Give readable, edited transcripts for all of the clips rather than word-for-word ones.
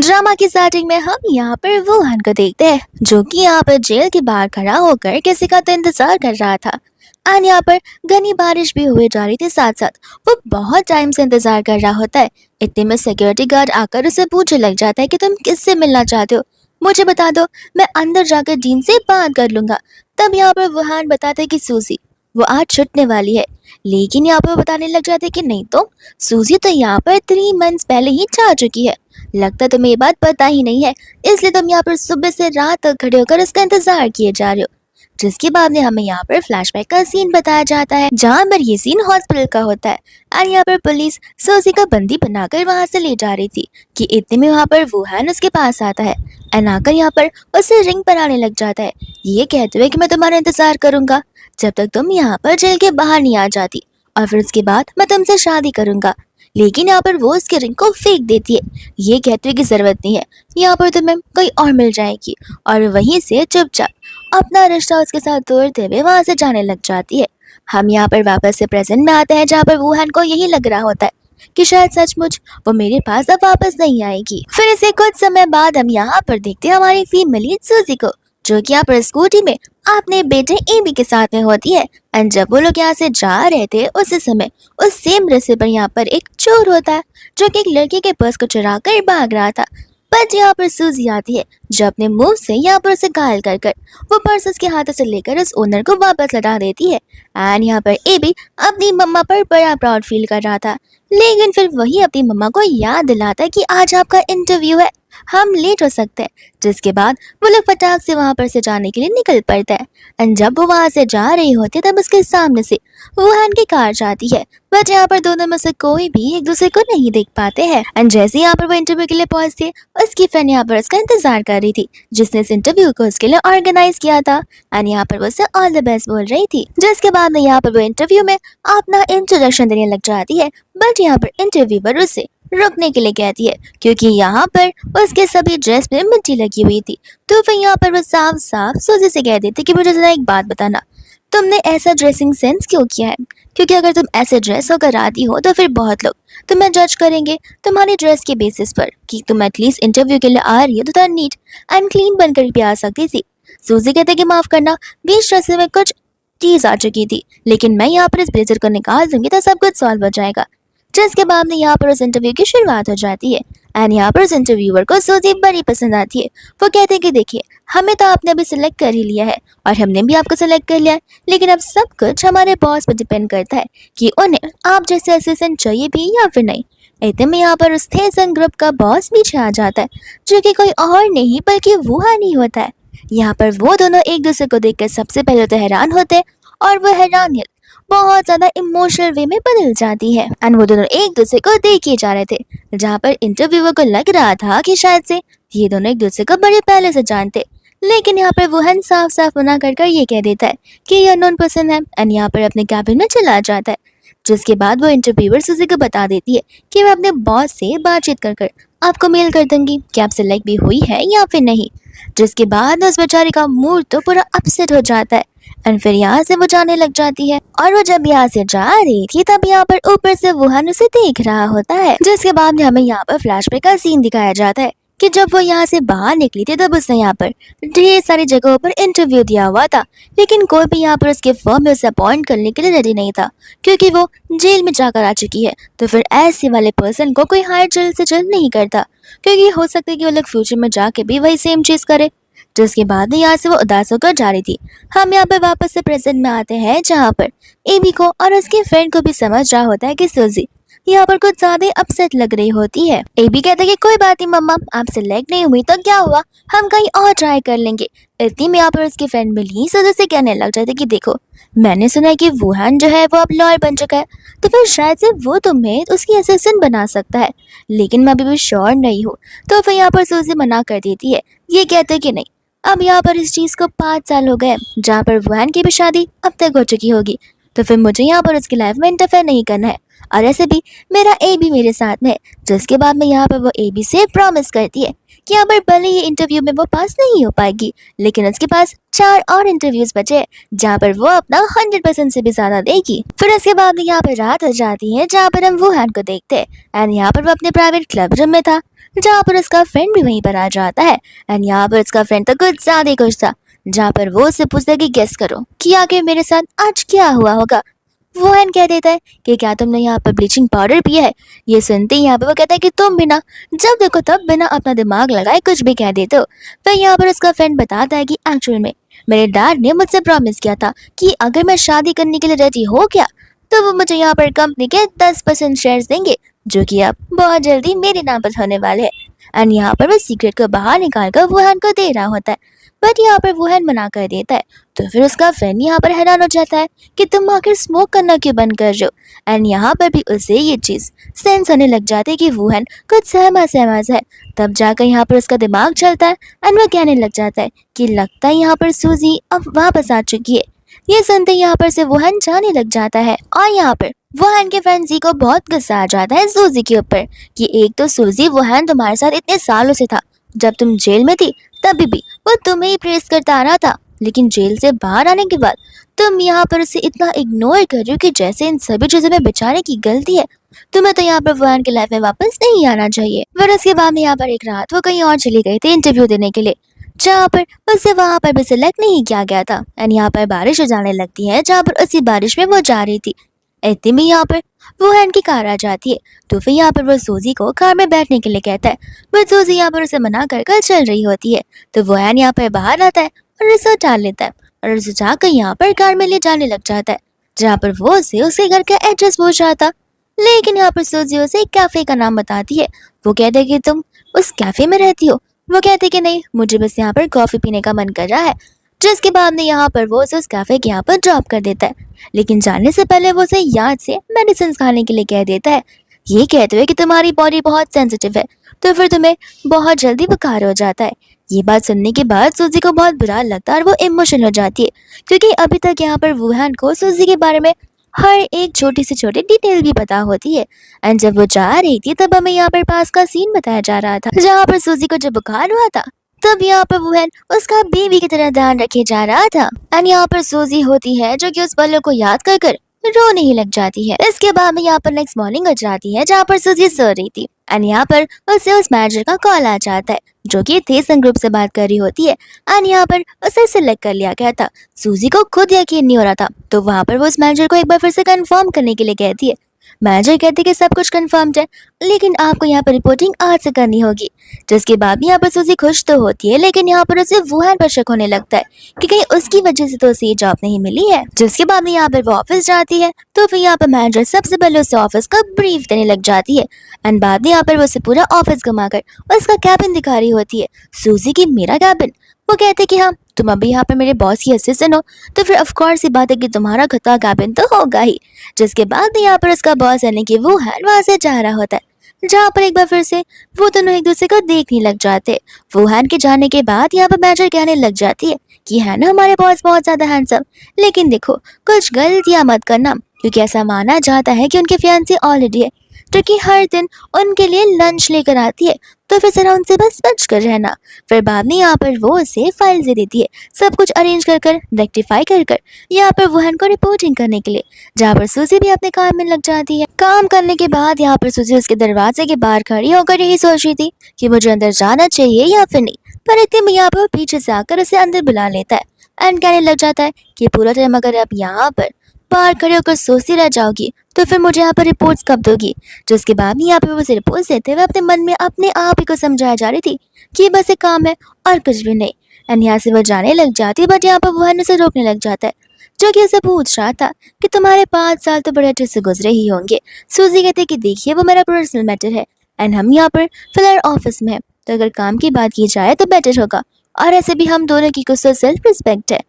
Drama की starting में हम यहाँ पर वुहान को देखते हैं जो कि यहाँ पर जेल के बाहर खड़ा होकर किसी का तो इंतजार कर रहा था। एंड यहाँ पर घनी बारिश भी हुए जा रही थी, साथ साथ वो बहुत टाइम से इंतजार कर रहा होता है। इतने में सिक्योरिटी गार्ड आकर उसे पूछने लग जाता है कि तुम किससे मिलना चाहते हो, मुझे बता दो, मैं अंदर जाकर डीन से बात कर लूंगा। तब यहाँ पर वुहान बताता है कि सूजी वो आज छुटने वाली है, लेकिन यहाँ पर बताने लग जाते हैं कि नहीं तो सूजी तो यहाँ पर 3 मंथ्स पहले ही जा चुकी है। लगता तुम्हें ये बात पता ही नहीं है, इसलिए तुम यहाँ पर सुबह से रात तक खड़े होकर इसका इंतजार किए जा रहे हो। जिसके बाद में हमें यहाँ पर फ्लैशबैक का सीन बताया जाता है जहाँ पर ये सीन हॉस्पिटल का होता है। और यहाँ पर पुलिस सोजी का बंदी बनाकर वहां से ले जा रही थी कि इतने में वहां पर वुहान उसके पास आता है। एंड आकर यहाँ पर उसे रिंग बनाने लग जाता है, ये कहते हुए कि मैं तुम्हारा इंतजार करूंगा जब तक तुम यहाँ पर जेल के बाहर नहीं आ जाती, और फिर उसके बाद मैं तुमसे शादी करूंगा। लेकिन यहाँ पर वो उसके रिंग को फेंक देती है, ये कहते हुए कि जरूरत नहीं है, यहाँ पर तुम्हें कोई और मिल जाएगी। और वहीं से चुपचाप अपना रिश्ता उसके साथ तोड़ते हुए वहां से जाने लग जाती है। हम यहाँ पर वापस से प्रेजेंट में आते हैं जहाँ पर वुहान को यही लग रहा होता है कि शायद सचमुच वो मेरे पास अब वापस नहीं आएगी। फिर इसे कुछ समय बाद हम यहाँ पर देखते हैं हमारी फीमेल लीड सूजी को, जो कि यहाँ पर स्कूटी में अपने बेटे एबी के साथ में होती है। एंड जब वो लोग यहाँ से जा रहे थे उसी समय उस सेम रास्ते पर यहाँ पर एक चोर होता है जो कि एक लड़के के पर्स को चुरा कर भाग रहा था। बट यहाँ पर सूजी आती है जो अपने मुंह से यहाँ पर उसे घायल कर कर वो पर्स उसके हाथों से लेकर उस ओनर को वापस लौटा देती है। एंड यहाँ पर एबी अपनी मम्मा पर बड़ा प्राउड फील कर रहा था, लेकिन फिर वही अपनी मम्मा को याद दिलाता है कि आज आपका इंटरव्यू है, हम लेट हो सकते हैं। जिसके बाद वो लोग फटाक से वहां पर से जाने के लिए निकल पड़ता है। एंड जब वो वहां से जा रही होती है तब उसके सामने से वुहान की कार जाती है, बट यहाँ पर दोनों में से कोई भी एक दूसरे को नहीं देख पाते हैं। एंड जैसे यहाँ पर वो इंटरव्यू के लिए पहुंचती है उसकी फ्रेंड यहाँ पर उसका इंतजार कर रही थी जिसने इस इंटरव्यू को उसके लिए ऑर्गेनाइज किया था। एंड यहाँ पर वो उसे ऑल द बेस्ट बोल रही थी। जिसके बाद में यहाँ पर वो इंटरव्यू में अपना इंट्रोडक्शन देने लग जाती है, बट यहाँ पर इंटरव्यूअर उसे रुकने के लिए कहती है क्योंकि यहाँ पर उसके सभी ड्रेस में मिट्टी लगी हुई थी। तो फिर यहाँ पर वो साफ साफ सूजी से कह देती कि मुझे जरा एक बात बताना, तुमने ऐसा ड्रेसिंग सेंस क्यों किया है? क्योंकि अगर तुम ऐसे ड्रेस होकर आती हो तो फिर बहुत लोग तुम्हें जज करेंगे तुम्हारी ड्रेस के बेसिस पर कि तुम एटलीस्ट इंटरव्यू के लिए आ रही हो तो थोड़ा नीट एंड क्लीन बनकर भी आ सकती थी। सूजी कहते कि माफ करना, बीच रास्ते में कुछ चीज आ चुकी थी, लेकिन मैं यहाँ पर इस ब्लेजर को निकाल दूंगी तो सब कुछ सॉल्व हो जाएगा। जिसके बाद में यहाँ पर उस इंटरव्यू की शुरुआत हो जाती है। एंड यहाँ पर उस इंटरव्यूअर को सूजी बड़ी पसंद आती है। वो कहते हैं कि देखिए, हमें तो आपने अभी सिलेक्ट कर ही लिया है और हमने भी आपको सिलेक्ट कर लिया है, लेकिन अब सब कुछ हमारे बॉस पर डिपेंड करता है कि उन्हें आप जैसे असिस्टेंट चाहिए भी या फिर नहीं। इतने में यहाँ पर उस थेसन ग्रुप का बॉस पीछे आ जाता है जो कि कोई और नहीं बल्कि वुहान ही होता है। यहाँ पर वो दोनों एक दूसरे को देखकर सबसे पहले तो हैरान होते हैं और वो हैरानियत बहुत ज्यादा इमोशनल वे में बदल जाती है। एंड वो दोनों एक दूसरे को देखे जा रहे थे जहाँ पर इंटरव्यूअर को लग रहा था कि शायद से ये दोनों एक दूसरे को बड़े पहले से जानते, लेकिन यहाँ पर वुहान साफ साफ मना कर ये कह देता है कि ये अननोन पर्सन है। एंड यहाँ पर अपने कैबिन में चला जाता है। जिसके बाद वो इंटरव्यूअर सूजी को बता देती है कि मैं अपने बॉस से बातचीत कर आपको मेल कर दूंगी कि आप सिलेक्ट भी हुई है या फिर नहीं। जिसके बाद उस बेचारी का मूड तो पूरा अपसेट हो जाता है। एंड फिर यहाँ से वो जाने लग जाती है और वो जब यहाँ से जा रही थी तब यहाँ पर ऊपर से वुहान उसे देख रहा होता है। जिसके बाद हमें यहाँ पर फ्लैशबैक का सीन दिखाया जाता है कि जब वो यहाँ से बाहर निकली थी तब उसने यहाँ पर ढेर सारी जगहों पर इंटरव्यू दिया हुआ था, लेकिन कोई भी यहाँ पर उसके फर्म में उसे अपॉइंट करने के लिए रेडी नहीं था क्योंकि वो जेल में जाकर आ चुकी है। तो फिर ऐसे वाले पर्सन को कोई हायर जल्द से जल्द नहीं करता क्योंकि हो सकता है कि वो लोग फ्यूचर में जाके भी वही सेम चीज करे। जिसके बाद यहाँ से वो उदास होकर जा रही थी। हम यहाँ पर वापस से प्रेजेंट में आते हैं जहाँ पर एबी को और उसके फ्रेंड को भी समझ रहा होता है कि सूजी यहाँ पर कुछ ज्यादा अपसेट लग रही होती है। एबी कहता है कि कोई बात नहीं मम्मा, आप सिलेक्ट नहीं हुई तो क्या हुआ, हम कहीं और ट्राई कर लेंगे। इतनी में यहाँ पर उसकी फ्रेंड मिली सूजी से कहने लग जाते कि देखो, मैंने सुना है कि वुहान जो है वो अब लॉयर बन चुका है, तो फिर शायद से वो तुम्हें उसकी असिस्टेंट बना सकता है, लेकिन मैं अभी भी श्योर नहीं हूँ। तो फिर यहाँ पर सूजी मना कर देती है, ये कहते कि नहीं, अब यहाँ पर इस चीज को 5 साल हो गए जहाँ पर वुहान की भी शादी अब तक हो चुकी होगी, तो फिर मुझे यहाँ पर उसकी लाइफ में इंटरफेयर नहीं करना है। और ऐसे भी मेरा ए भी मेरे साथ में। जिसके बाद में यहाँ पर वो ए बी से प्रॉमिस करती है कि यहाँ पर भले ही इंटरव्यू में वो पास नहीं हो पाएगी, लेकिन उसके पास 4 और इंटरव्यूज बचे जहाँ पर वो अपना 100% से भी ज्यादा देगी। फिर उसके बाद में यहाँ पर रात हो जाती है जहाँ पर हम वुहान को देखते हैं। एंड यहाँ पर वो अपने प्राइवेट क्लब रूम में था जहाँ पर उसका फ्रेंड भी वहीं पर आ जाता है। एंड यहाँ पर उसका फ्रेंड तो कुछ ज्यादा ही खुश था, जहाँ पर वो उससे पूछता है कि गेस करो कि आगे मेरे साथ आज क्या हुआ होगा। वोहन कह देता है कि क्या तुमने यहाँ पर ब्लीचिंग पाउडर पिया है। ये सुनते ही यहाँ पर वो कहता है कि तुम बिना जब देखो तब बिना अपना दिमाग लगाए कुछ भी कह देते हो। फिर यहाँ पर उसका फ्रेंड बताता है कि एक्चुअल में मेरे डैड ने मुझसे प्रॉमिस किया था कि अगर मैं शादी करने के लिए रेडी हो गया तो वो मुझे यहाँ पर कंपनी के 10% शेयर्स देंगे, जो कि अब बहुत जल्दी मेरे नाम पर होने वाले हैं। एंड यहाँ पर वो सीक्रेट को बाहर निकाल कर वोहन को दे रहा होता है, बट यहाँ पर वोहन मना कर देता है। तो फिर उसका फ्रेंड यहाँ पर हैरान हो जाता है कि तुम आखिर स्मोक करना क्यों बंद कर रहे हो। एंड यहाँ पर भी उसे ये चीज सेंस होने लग जाती है कि वोहन कुछ सहमा सहमा है। तब जाकर यहाँ पर उसका दिमाग चलता है एंड वो कहने लग जाता है कि लगता है यहाँ पर सूजी अब वापस आ चुकी है। ये सुनते यहाँ पर से वोहन जाने लग जाता है और यहाँ पर वोहन के फ्रेंड जी को बहुत गुस्सा आ जाता है सूजी के ऊपर कि एक तो सूजी वोहन तुम्हारे साथ इतने सालों से था, जब तुम जेल में थी तभी भी वो तुम्हें ही प्रेस करता आ रहा था, लेकिन जेल से बाहर आने के बाद तुम यहाँ पर उसे इतना इग्नोर कर रही हो कि जैसे इन सभी चीजों में बेचारे की गलती है। तुम्हें तो यहाँ पर वोहन के लाइफ में वापस नहीं आना चाहिए। फिर उसके बाद में यहाँ पर एक रात वो कहीं और चली गई थी इंटरव्यू देने के लिए, जहाँ पर उसे वहां पर भी सिलेक्ट नहीं किया गया था। एंड यहाँ पर बारिश हो जाने लगती है, जहाँ पर उसी बारिश में वो जा रही थी। इतने में यहाँ पर वोहन की कार आ जाती है। तो फिर यहाँ पर वो सूजी को कार में बैठने के लिए कहता है, बट सूजी यहाँ पर उसे मना कर कर चल रही होती है। तो वोहन यहाँ पर बाहर आता है और उसे डाल लेता है और उसे जाकर यहाँ पर कार में ले जाने लग जाता है, जहाँ पर वो उसे उसके घर का एड्रेस पूछ रहा था। लेकिन यहाँ पर सूजी उसे एक कैफे का नाम बताती है। वो कहते हैं कि तुम उस कैफे में रहती हो। वो कहते कि नहीं, मुझे बस यहाँ पर कॉफी पीने का मन कर रहा है। जिसके बाद में यहाँ पर वो उसे उस कैफे के यहाँ पर ड्रॉप कर देता है, लेकिन जाने से पहले वो उसे याद से मेडिसिन खाने के लिए कह देता है, ये कहते हुए कि तुम्हारी बॉडी बहुत सेंसिटिव है तो फिर तुम्हें बहुत जल्दी बुखार हो जाता है। ये बात सुनने के बाद सूजी को बहुत बुरा लगता है और वो इमोशनल हो जाती है, क्योंकि अभी तक यहाँ पर वुहान को सूजी के बारे में हर एक छोटी से छोटी डिटेल भी पता होती है। एंड जब वो जा रही थी तब हमें यहाँ पर पास का सीन बताया जा रहा था, जहाँ पर सूजी को जब बुखार हुआ था तब यहाँ पर वुहान उसका बीवी की तरह ध्यान रखे जा रहा था। एंड यहाँ पर सूजी होती है जो कि उस पलों को याद कर कर रोने ही लग जाती है। इसके बाद में यहाँ पर नेक्स्ट मॉर्निंग हो जाती है, जहाँ पर सूजी सो रही थी। एंड यहाँ पर उसे उस मैनेजर का कॉल आ जाता है, जो कि थेसन ग्रुप से बात कर रही होती है। एंड यहाँ पर उसे सिलेक्ट कर लिया गया था। सूजी को खुद यकीन नहीं हो रहा था, तो वहाँ पर वो उस मैनेजर को एक बार फिर से कंफर्म करने के लिए कहती है। मैनेजर कहते कि सब कुछ कंफर्म्ड है, लेकिन आपको यहाँ पर रिपोर्टिंग आज से करनी होगी। जिसके बाद भी यहाँ पर सूजी खुश तो होती है, लेकिन यहाँ पर उसे वुहान पर शक होने लगता है कि कहीं उसकी वजह से तो उसे ये जॉब नहीं मिली है। जिसके बाद में यहाँ पर वो ऑफिस जाती है, तो फिर यहाँ पर मैनेजर सबसे पहले उसे ऑफिस का ब्रीफ देने लग जाती है। एंड बाद में यहाँ पर वो उसे पूरा ऑफिस घुमाकर उसका कैबिन दिखा रही होती है। सूजी की मेरा कैबिन? वो कहते कि हाँ, तुम अभी यहाँ पर मेरे बॉस की असिस्टेंट हो, तो फिर ऑफ कोर्स ये बात है कि तुम्हारा खुद का कैबिन तो होगा ही। जिसके बाद यहाँ पर उसका बॉस यानी कि वुहान वहां से जा रहा होता है, जहाँ पर एक बार फिर से वो दोनों एक दूसरे को देखने लग जाते। वुहान के जाने के बाद यहाँ पर मैनेजर कहने लग जाती है कि है ना हमारे बॉस बहुत ज्यादा हैंडसम, लेकिन देखो कुछ गलतियां मत करना, क्योंकि ऐसा माना जाता है कि उनके फियांसी ऑलरेडी है, जो कि हर दिन उनके लिए लंच लेकर आती है, तो फिर जरा उनसे बस बच कर रहना। फिर बाद में यहाँ पर वो उसे फाइल दे देती है, सब कुछ अरेंज कर कर रेक्टिफाई कर कर यहाँ पर वुहान को रिपोर्टिंग करने के लिए, जहाँ पर सूजी भी अपने काम में लग जाती है। काम करने के बाद यहाँ पर सूजी उसके दरवाजे के बाहर खड़ी होकर यही सोच रही थी कि मुझे अंदर जाना चाहिए या फिर नहीं, पर इतने में यहाँ पर पीछे से आकर उसे अंदर बुला लेता है एंड कहने लग जाता है कि पूरा टाइम अगर आप यहाँ पर बाहर खड़े होकर सोचती रह जाओगी तो फिर मुझे यहाँ पर रिपोर्ट्स कब दोगी। जिसके बाद भी यहाँ पे वो रिपोर्ट्स देते हुए अपने मन में अपने आप ही को समझाया जा रही थी कि बस एक काम है और कुछ भी नहीं। एंड यहाँ से वो जाने लग जाती है, बट यहाँ पर वुहान उसे रोकने लग जाता है, जो कि उसे पूछ रहा था कि तुम्हारे 5 साल तो बड़े अच्छे से गुजरे ही होंगे। सूजी कहते कि देखिए वो मेरा पर्सनल मैटर है एंड हम यहाँ पर फिलहाल ऑफिस में हैं, तो अगर काम की बात की जाए तो बेटर होगा, और ऐसे भी हम दोनों की कुछ तो सेल्फ रिस्पेक्ट है।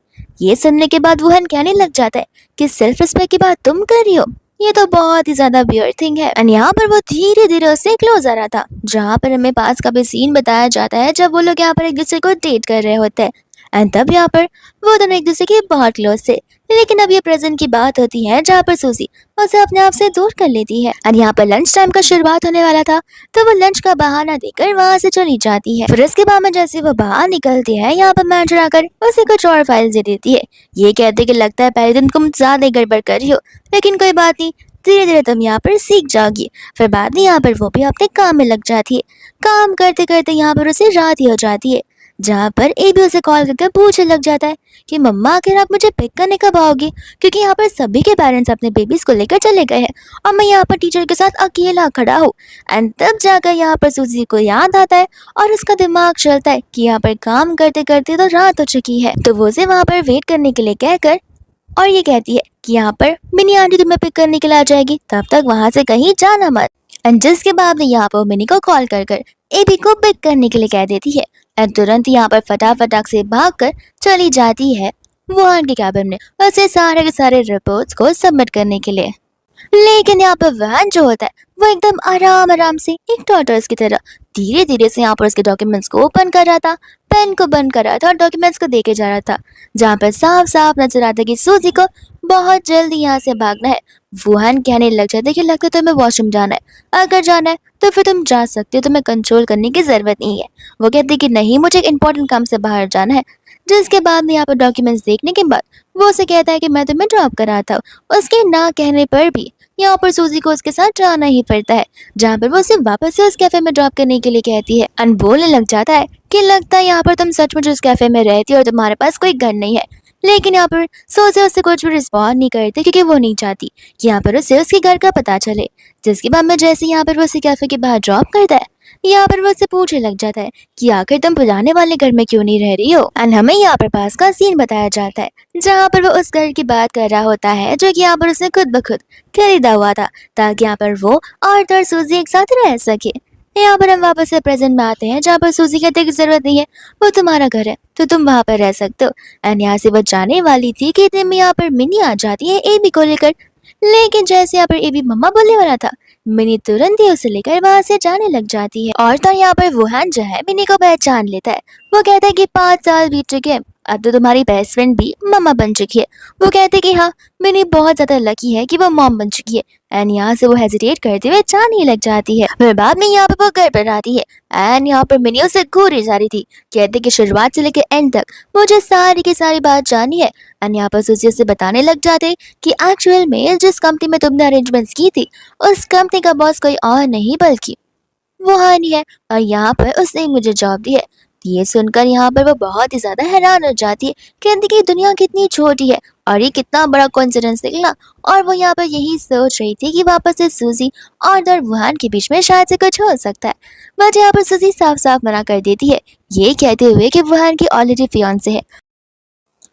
ये सुनने के बाद वुहान कहने लग जाता है कि सेल्फ रिस्पेक्ट की बात तुम कर रही हो, ये तो बहुत ही ज्यादा वियर्ड थिंग है। एंड यहाँ पर वो धीरे धीरे उससे क्लोज आ रहा था, जहाँ पर हमें पास का भी सीन बताया जाता है जब वो लोग यहाँ पर एक दूसरे को डेट कर रहे होते हैं। एंड तब यहाँ पर वो दोनों एक दूसरे के बहुत क्लोज थे, लेकिन अब ये प्रेजेंट की बात होती है जहाँ पर सूजी उसे अपने आप से दूर कर लेती है। एंड यहाँ पर लंच टाइम का शुरुआत होने वाला था, तो वो लंच का बहाना देकर वहां से चली जाती है। फिर उसके बाद में जैसे वो बाहर निकलती है, यहाँ पर मैनेजर आकर उसे कुछ और फाइल दे देती है। ये कहते कि लगता है पहले दिन तुम ज्यादा गड़बड़ कर रही हो, लेकिन कोई बात नहीं, धीरे धीरे तुम यहाँ पर सीख जाओगी। फिर बाद में यहाँ पर वो भी अपने काम में लग जाती है। काम करते करते यहाँ पर उसे रात ही हो जाती है, जहाँ पर ए भी उसे कॉल करके पूछने लग जाता है कि मम्मा आखिर आप मुझे पिक करने कब आओगी, क्योंकि यहाँ पर सभी के पेरेंट्स अपने बेबीज को लेकर चले गए हैं और मैं यहाँ पर टीचर के साथ अकेला खड़ा हूँ। एंड तब जाकर यहाँ पर सूजी को याद आता है और उसका दिमाग चलता है कि यहाँ पर काम करते करते तो रात हो चुकी है, तो वो उसे वहाँ पर वेट करने के लिए कहकर और ये कहती है कि यहाँ पर मिनी आंटी तुम्हें पिक करने के लिए आ जाएगी, तब तक वहां से कहीं जाना मत। एंड जिसके बाद में यहाँ पर मिनी को कॉल कर एबी को पिक करने के लिए कह देती है। एंड तुरंत यहाँ पर फटाफट से भागकर चली जाती है वुहान के कैबिन में उसे सारे के सारे रिपोर्ट्स को सबमिट करने के लिए। लेकिन यहाँ पर वैन जो होता है वो एकदम आराम आराम से एक टॉर्टोइस की तरह धीरे धीरे से यहाँ पर उसके डॉक्यूमेंट्स को ओपन कर रहा था, पेन को बंद कर रहा था और डॉक्यूमेंट्स को देके जा रहा था, जहाँ पर साफ साफ नजर आता कि सूजी को बहुत जल्दी यहाँ से भागना है। वुहान कहने लग जाता है कि लगता है तुम्हें वॉशरूम जाना है, अगर जाना है तो फिर तुम जा सकते हो, तुम्हें कंट्रोल करने की जरूरत नहीं है। वो कहती कि नहीं, मुझे एक इंपॉर्टेंट काम से बाहर जाना है। जिसके बाद में यहाँ पर डॉक्यूमेंट्स देखने के बाद वो उसे कहता है कि मैं तुम्हें ड्रॉप कराता हूँ। उसके ना कहने पर भी यहाँ पर सूजी को उसके साथ जाना ही पड़ता है, जहाँ पर वो उसे वापस से उस कैफे में ड्रॉप करने के लिए कहती है। अन बोलने लग जाता है कि लगता है यहाँ पर तुम सचमुच उस कैफे में रहती हो और तुम्हारे पास कोई घर नहीं है। लेकिन यहाँ पर सूजी उससे कुछ भी रिस्पॉन्ड नहीं करती, क्योंकि वो नहीं चाहती कि यहाँ पर उसे उसके घर का पता चले। जिसके बाद में जैसे यहाँ पर वो उसे कैफे के बाहर ड्रॉप करता है, यहाँ पर वो उससे पूछने लग जाता है कि आखिर तुम पुराने वाले घर में क्यों नहीं रह रही हो। एंड हमें यहाँ पर पास का सीन बताया जाता है, जहाँ पर वो उस घर की बात कर रहा होता है जो कि यहाँ पर उसने खुद ब खुद खरीदा हुआ था, ताकि यहाँ पर वो और सूजी एक साथ रह सके। यहाँ पर हम वापस से प्रेजेंट में आते हैं, जहाँ पर सूजी कहते की जरूरत नहीं है, वो तुम्हारा घर है तो तुम वहाँ पर रह सकते हो। एंड यहाँ से वो जाने वाली थी कि इतने में यहाँ पर मिनी आ जाती है एबी को लेकर। लेकिन जैसे यहाँ पर एबी मम्मा बोलने वाला था, मिनी तुरंत ही उसे लेकर वहां से जाने लग जाती है। और तो यहाँ पर वुहान जो है मिनी को पहचान लेता है। वो कहता है कि 5 साल बीत चुके हैं, अब तो तुम्हारी बेस्ट फ्रेंड भी मम्मा बन चुकी है। वो कहते कि हाँ, मिनी बहुत ज्यादा लकी है कि वो मॉम बन चुकी है। एंड यहाँ से वो हेजिटेट करते हुए जाने लग जाती है। फिर बाद में यहाँ पर वो घर पर आती है एंड यहाँ पर मिनी उसे घूरी जा रही थी, कहते कि शुरुआत से लेकर एंड तक मुझे सारी की सारी बात जानी है। एंड यहाँ पर सूजी उसे बताने लग जाते कि एक्चुअल में जिस कंपनी में तुमने अरेंजमेंट्स की थी, उस कंपनी का बॉस कोई और नहीं बल्कि वुहान ही है, और यहाँ पर उसने मुझे जॉब दी है। ये सुनकर यहाँ पर वो बहुत ही ज्यादा हैरान हो जाती है, कहती कि दुनिया कितनी छोटी है और ये कितना बड़ा कोइंसिडेंस निकला। और वो यहाँ पर यही सोच रही थी कि वापस से सूजी और वुहान के बीच में शायद से कुछ हो सकता है, बट यहाँ पर सूजी साफ साफ मना कर देती है, ये कहते हुए कि वुहान की ऑलरेडी फियांसे है,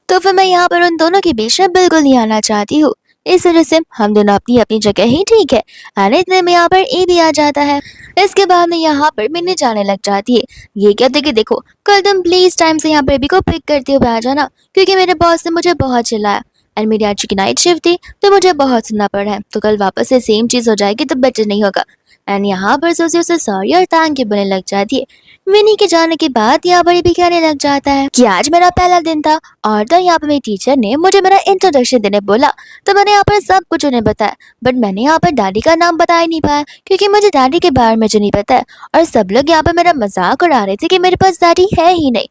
तो फिर मैं यहाँ पर उन दोनों के बीच में बिल्कुल नहीं आना चाहती हूँ। इस वजह से हम दोनों अपनी अपनी जगह ही ठीक है। और इतने में यहाँ पर ए भी आ जाता है। इसके बाद में यहाँ पर मिन्नी जाने लग जाती है, ये कहते कि देखो कल तुम प्लीज टाइम से यहाँ बेबी को पिक करते हुए आ जाना, क्योंकि मेरे बॉस ने मुझे बहुत चिल्लाया एंड मेरी आज की नाइट शिफ्ट थी तो मुझे बहुत सुनना पड़ा है, तो कल वापस से सेम चीज हो जाएगी तो बेटर नहीं होगा। एंड यहाँ पर सोची उसे सॉरी और थैंक यू बोलने लग जाती है। विनी के जाने के बाद यहाँ पर भी कहने लग जाता है कि आज मेरा पहला दिन था और तो यहाँ पर मेरी टीचर ने मुझे मेरा इंट्रोडक्शन देने बोला, तो मैंने यहाँ पर सब कुछ उन्हें बताया, बट मैंने यहाँ पर डैडी का नाम बता ही नहीं पाया, क्योंकि मुझे डैडी के बारे में जो नहीं पता है, और सब लोग यहाँ पर मेरा मजाक उड़ा रहे थे कि मेरे पास डैडी है ही नहीं।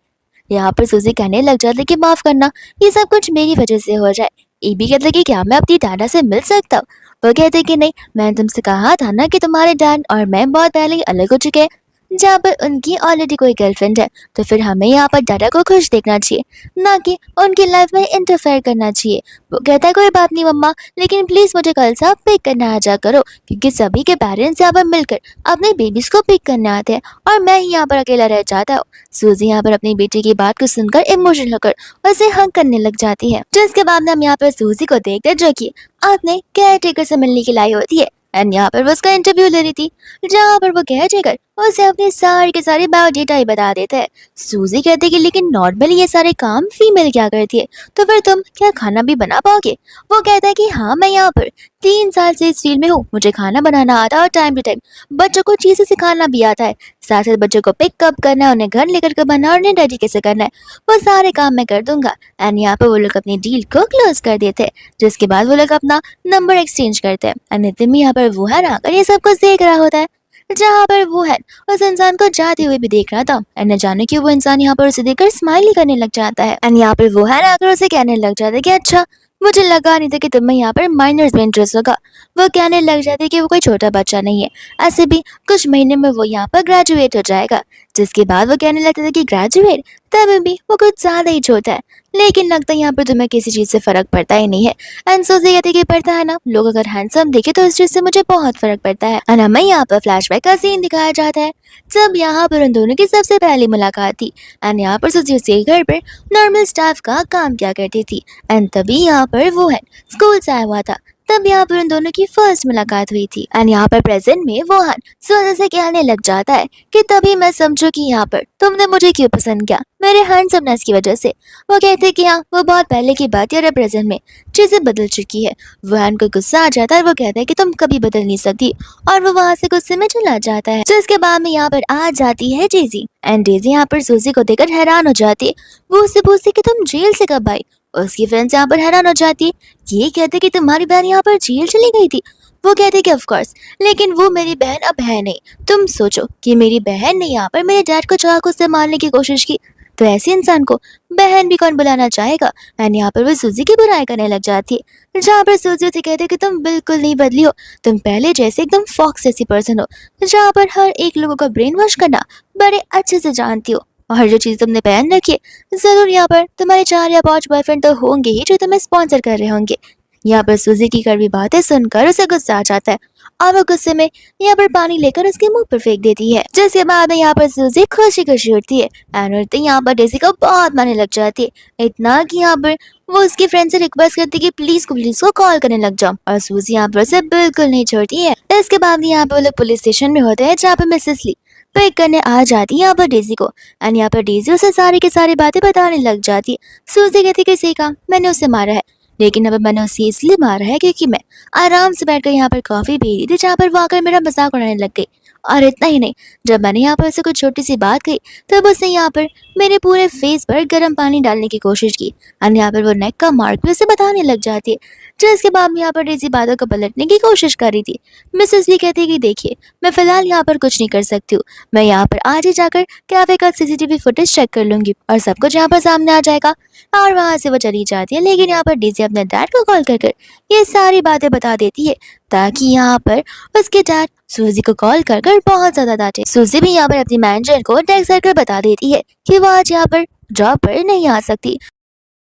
यहाँ पर सूजी कहने लग जाती कि माफ करना, ये सब कुछ मेरी वजह से हो जाए। ये भी कहते कि क्या मैं अपनी डाडा से मिल सकता हूँ? वो कहते कि नहीं, मैंने तुमसे कहा था ना कि तुम्हारे डैड और मैं बहुत पहले ही अलग हो चुके हैं, जहाँ पर उनकी ऑलरेडी कोई गर्लफ्रेंड है, तो फिर हमें यहाँ पर डाडा को खुश देखना चाहिए, ना कि उनकी लाइफ में इंटरफेयर करना चाहिए। वो कहता है कोई बात नहीं मम्मा, लेकिन प्लीज मुझे कल से आप पिक करने आ जा करो, क्योंकि सभी के पेरेंट्स यहाँ पर मिलकर अपने बेबीज को पिक करने आते हैं और मैं ही यहाँ पर अकेला रह जाता हूँ। सूजी यहाँ पर अपनी बेटी की बात को सुनकर इमोशनल होकर उसे हग करने लग जाती है। जिसके बाद में हम यहाँ पर सूजी को देखते हैं, जो कि अपने केयर टेकर से मिलने के लिए होती है एंड यहाँ पर वो उसका इंटरव्यू ले रही थी, जहाँ पर वो केयर टेकर उसे अपने सारे के सारे बायोडेटा ही बता देते हैं। सूजी कहती है कि लेकिन नॉर्मली ये सारे काम फीमेल क्या करती है, तो फिर तुम क्या खाना भी बना पाओगे? वो कहता है कि हाँ, मैं यहाँ पर 3 साल से इस फील्ड में हूँ, मुझे खाना बनाना आता है और टाइम टू टाइम बच्चों को चीजें सिखाना भी आता है, साथ साथ बच्चों को पिकअप करना है, उन्हें घर लेकर के बनना और उन्हें रेडी कैसे करना है, वो सारे काम मैं कर दूंगा। एंड यहाँ पर वो लोग अपनी डील को क्लोज कर देते हैं, जिसके बाद वो लोग अपना नंबर एक्सचेंज करते हैं। एंड नितिन यहाँ पर वो है आकर ये सब कुछ देख रहा होता है, जहाँ पर वो है उस इंसान को जाते हुए भी देख रहा था एंड न जाने क्यों वो इंसान यहाँ पर उसे देखकर स्माइल करने लग जाता है। एंड यहाँ पर वो है आकर उसे कहने लग जाता है कि अच्छा, मुझे लगा नहीं था कि तुम्हें यहाँ पर माइनर्स में इंटरेस्ट होगा। वो कहने लग जाती है कि वो कोई छोटा बच्चा नहीं है, ऐसे भी कुछ महीने में वो यहाँ पर ग्रेजुएट हो जाएगा। जिसके बाद वो कहने लगता था कि ग्रेजुएट, तब भी वो कुछ ज्यादा ही छोटा है, लेकिन लगता है यहाँ पर तुम्हें किसी चीज से फर्क पड़ता ही नहीं है। एंड सोची कहती है कि पड़ता है ना, लोग अगर हैंडसम देखे तो इस चीज से मुझे बहुत फर्क पड़ता है। और हमें यहाँ पर फ्लैशबैक का सीन दिखाया जाता है जब यहाँ पर उन दोनों की सबसे पहली मुलाकात थी। एंड यहाँ पर सोची उसके घर पर नॉर्मल स्टाफ का काम किया करती थी। एंड तभी यहाँ पर वो है स्कूल से आया हुआ था, तब यहाँ पर उन दोनों की फर्स्ट मुलाकात हुई थी। एंड यहाँ पर प्रेजेंट में वोहान सोजा से कहने लग जाता है कि तभी मैं समझू कि यहाँ पर तुमने मुझे क्यों पसंद किया, मेरे हैंडसमनेस की वजह से। वो कहते हैं कि हाँ, वो बहुत पहले की बात है, प्रेजेंट में चीजें बदल चुकी है। वोहान को गुस्सा आ जाता है और वो कहता है कि तुम कभी बदल नहीं सकती, और वो वहां से गुस्से में चला जाता है। जिसके बाद में यहाँ पर आ जाती है डेजी। एंड डेजी यहाँ पर सूजी को देखकर हैरान हो जाती है। वो उससे पूछती कि तुम जेल से कब आई। उसकी फ्रेंड्स यहाँ पर हैरान हो जाती है, ये कहते कि तुम्हारी बहन यहाँ पर जेल चली गई थी। वो कहते कि ऑफ कोर्स, लेकिन वो मेरी बहन अब है नहीं। तुम सोचो कि मेरी बहन ने यहाँ पर मेरे डैड को चाकू से मारने की कोशिश की, तो ऐसे इंसान को बहन भी कौन बुलाना चाहेगा। एंड यहाँ पर वो सूजी की बुराई करने लग जाती है, जहाँ पर सूजी उसे कहते कि तुम बिल्कुल नहीं बदली हो, तुम पहले जैसे एकदम फॉक्स जैसी पर्सन हो, जहाँ पर हर एक लोगों का ब्रेन वॉश करना बड़े अच्छे से जानती हो। और जो चीज तुमने पहन रखी है, जरूर यहाँ पर तुम्हारे 4 या 5 बॉयफ्रेंड तो होंगे ही जो तुम्हें स्पॉन्सर कर रहे होंगे। यहाँ पर सूजी की कड़वी बातें सुनकर उसे गुस्सा आ जाता है, और वो गुस्से में यहाँ पर पानी लेकर उसके मुंह पर फेंक देती है। जिसके बाद में यहाँ पर सूजी खुशी खुशी उठती है। एंड उठते यहाँ पर डेजी को बहुत मारने लग जाती है, इतना कि यहाँ पर वो उसकी फ्रेंड से रिक्वेस्ट करती है कि प्लीज को पुलिस को कॉल करने लग जाओ, और सूजी यहाँ पर उसे बिल्कुल नहीं छोड़ती है। इसके बाद यहाँ पर वो लोग पुलिस स्टेशन में होते हैं, जहाँ पर मिसेस ली पिक करने आ जाती है यहाँ पर डेजी को। एंड यहाँ पर डेजी उसे सारी की सारी बातें बताने लग जाती है। सूजी कहती कि सीखा मैंने उसे मारा है, लेकिन अब मैंने उसे इसलिए मारा है क्योंकि मैं आराम से बैठकर यहाँ पर कॉफी पी रही थी, जहाँ पर वो आकर मेरा मजाक उड़ाने लग गई। और इतना ही नहीं, जब मैंने यहाँ पर उसे कुछ छोटी सी बात कही, तब उसने यहाँ पर मेरे पूरे फेस पर गर्म पानी डालने की कोशिश की। और यहाँ पर वो नेक का मार्क भी उसे बताने लग जाती है। जिसके बाद में यहाँ पर डेजी बातों को पलटने की कोशिश कर रही थी। मिसेस ली कहती है कि देखिए, मैं फिलहाल यहाँ पर कुछ नहीं कर सकती हूँ, मैं यहाँ पर आज ही जाकर कैफे का सीसीटीवी फुटेज चेक कर लूंगी और सब कुछ यहाँ पर सामने आ जाएगा। और वहां से वो चली जाती है। लेकिन यहाँ पर डेजी अपने डैड को कॉल कर ये सारी बातें बता देती है, ताकि यहाँ पर उसके डैड सूजी को कॉल कर बहुत ज्यादा डांटे। सूजी भी यहाँ पर अपनी मैनेजर को टेक्स्ट कर बता देती है कि वो आज यहाँ पर जॉब पर नहीं आ सकती,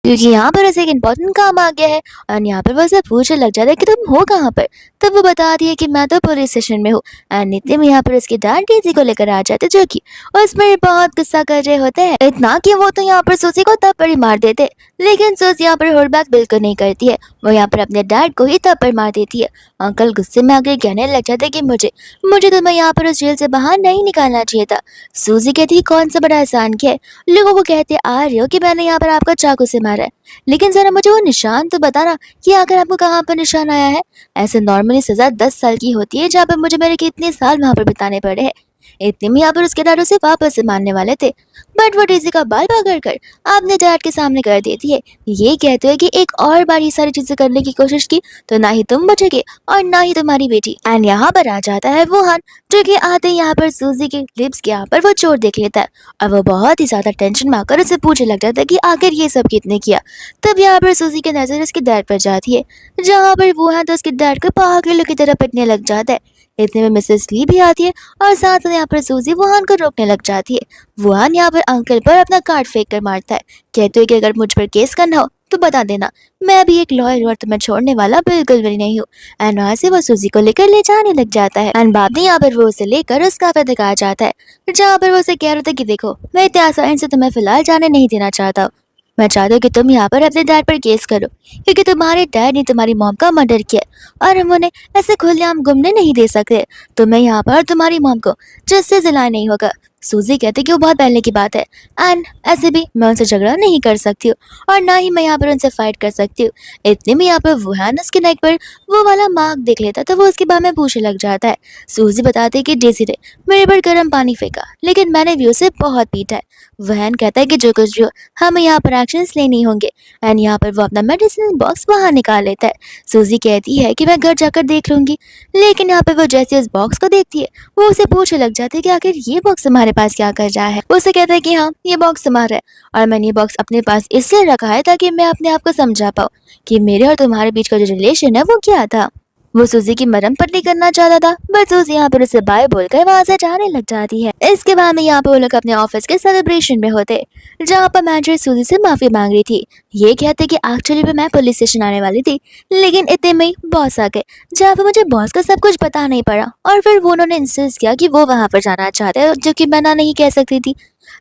क्योंकि यहाँ पर उसे एक इम्पोर्टेंट काम आ गया है। और यहाँ पर वो उसे पूछने लग जाता है कि तुम हो कहाँ पर। तब वो बताती है कि मैं तो पुलिस स्टेशन में हूँ। एंड इतने में यहाँ पर उसके डैड डेजी को लेकर आ जाते, जो कि उस पर बहुत गुस्सा कर रहे होते हैं, इतना कि वो तो यहाँ पर सूजी को थप्पड़ ही मार देते। लेकिन सूजी यहाँ पर होल्ड बैक बिल्कुल नहीं करती है, वो यहाँ पर अपने डैड को ही थप्पड़ मार देती है। अंकल गुस्से में आगे कहने लग जाते कि मुझे मुझे तुम्हें यहाँ पर उस जेल से बाहर नहीं निकालना चाहिए था। सूजी कहती कौन सा बड़ा एहसान किया है, लोगों को कहते आ रहे हो कि मैंने यहाँ पर आपको चाकू से मारा है, लेकिन जरा मुझे वो निशान तो बताना कि आखिर आपको कहाँ पर निशान आया है। ऐसे नॉर्मली सजा 10 साल की होती है, जहाँ पर मुझे मेरे कितने साल वहां पर बिताने पड़े हैं। इतने में यहाँ पर उसके डैड उसे वापस से मारने वाले थे, बट वो डेजी का बाल पकड़ कर अपने डैड के सामने कर देती है। ये कहते हैं कि एक और बार ये सारी चीजें करने की कोशिश की तो ना ही तुम बचोगे और ना ही तुम्हारी बेटी। एंड यहाँ पर आ जाता है वोहान, जो कि आते यहाँ पर सूजी के लिप्स के यहाँ पर वो चोट देख लेता है, और वो बहुत ही ज्यादा टेंशन में आकर उसे पूछने लग जाता है कि आखिर ये सब कितने किया। तब यहाँ पर सूजी की नजर उसके डैड पर जाती है, जहाँ पर वोहान तो उसके डैड को पागलों की तरह पिटने लग जाता है। इतने में मिसेस ली भी आती है, और साथ में यहाँ पर सूजी वोहान को रोकने लग जाती है। वोहान यहाँ पर अंकल पर अपना कार्ड फेंक कर मारता है, कहते हुए कि अगर मुझ पर केस करना हो तो बता देना, मैं भी एक लॉयर हूँ और तुम्हें छोड़ने वाला बिल्कुल भी नहीं हूँ। एंड वहाँ से वो सूजी को लेकर ले जाने लग जाता है। एंड बाद में यहाँ पर वो उसे लेकर उस कैफे तक आ जाता है, जहाँ पर वो उसे कह रहा था कि देखो, मैं इतने आसानी से तुम्हें फिलहाल जाने नहीं देना चाहता, मैं चाहता हूँ कि तुम यहाँ पर अपने डैड पर केस करो, क्योंकि तुम्हारे डैड ने तुम्हारी मॉम का मर्डर किया और हम उन्हें ऐसे खुलेआम घूमने नहीं दे सकते। तो मैं यहाँ पर तुम्हारी मॉम को जस्टिस दिलाना नहीं होगा। सूजी कहती कि वो बहुत पहले की बात है, एंड ऐसे भी मैं उनसे झगड़ा नहीं कर सकती हूँ और ना ही मैं यहाँ पर उनसे फाइट कर सकती हूँ। इतने में यहाँ पर वोहान उसके नेक पर वो वाला मार्क देख लेता, तो वो उसके बारे में पूछने लग जाता है। सूजी बताती है कि डेजी ने मेरे पर गर्म पानी फेंका, लेकिन मैंने भी उसे बहुत पीटा है। वोहान कहता है कि जो कुछ भी हो, हमें यहाँ पर एक्शंस लेने होंगे। एंड यहाँ पर वो अपना मेडिसिन बॉक्स बाहर निकाल लेता है। सूजी कहती है कि मैं घर जाकर देख लूंगी, लेकिन यहाँ पर वो जैसे उस बॉक्स को देखती है, वो उसे पूछने लग जाती है कि आखिर ये बॉक्स हमारे पास क्या कर रहा है। उसे कहता है कि हाँ, ये बॉक्स तुम्हारा है और मैंने ये बॉक्स अपने पास इसलिए रखा है ताकि मैं अपने आप को समझा पाऊँ कि मेरे और तुम्हारे बीच का जो रिलेशन है वो क्या था। वो सूजी की मरहम पट्टी करना चाहता था, बट सूजी यहाँ पर उसे बाय बोलकर वहां से जाने लग जाती है। इसके बाद में यहाँ पर वो लोग अपने ऑफिस के सेलिब्रेशन में होते, जहाँ पर मैनेजर सूजी से माफी मांग रही थी। ये कहते कि एक्चुअली में मैं पुलिस स्टेशन आने वाली थी, लेकिन इतने में ही बॉस आ गए, जहाँ पर मुझे बॉस का सब कुछ पता नहीं पड़ा, और फिर वो उन्होंने इंसिस्ट किया कि वो वहां पर जाना चाहते हैं, जो कि मना नहीं कह सकती थी।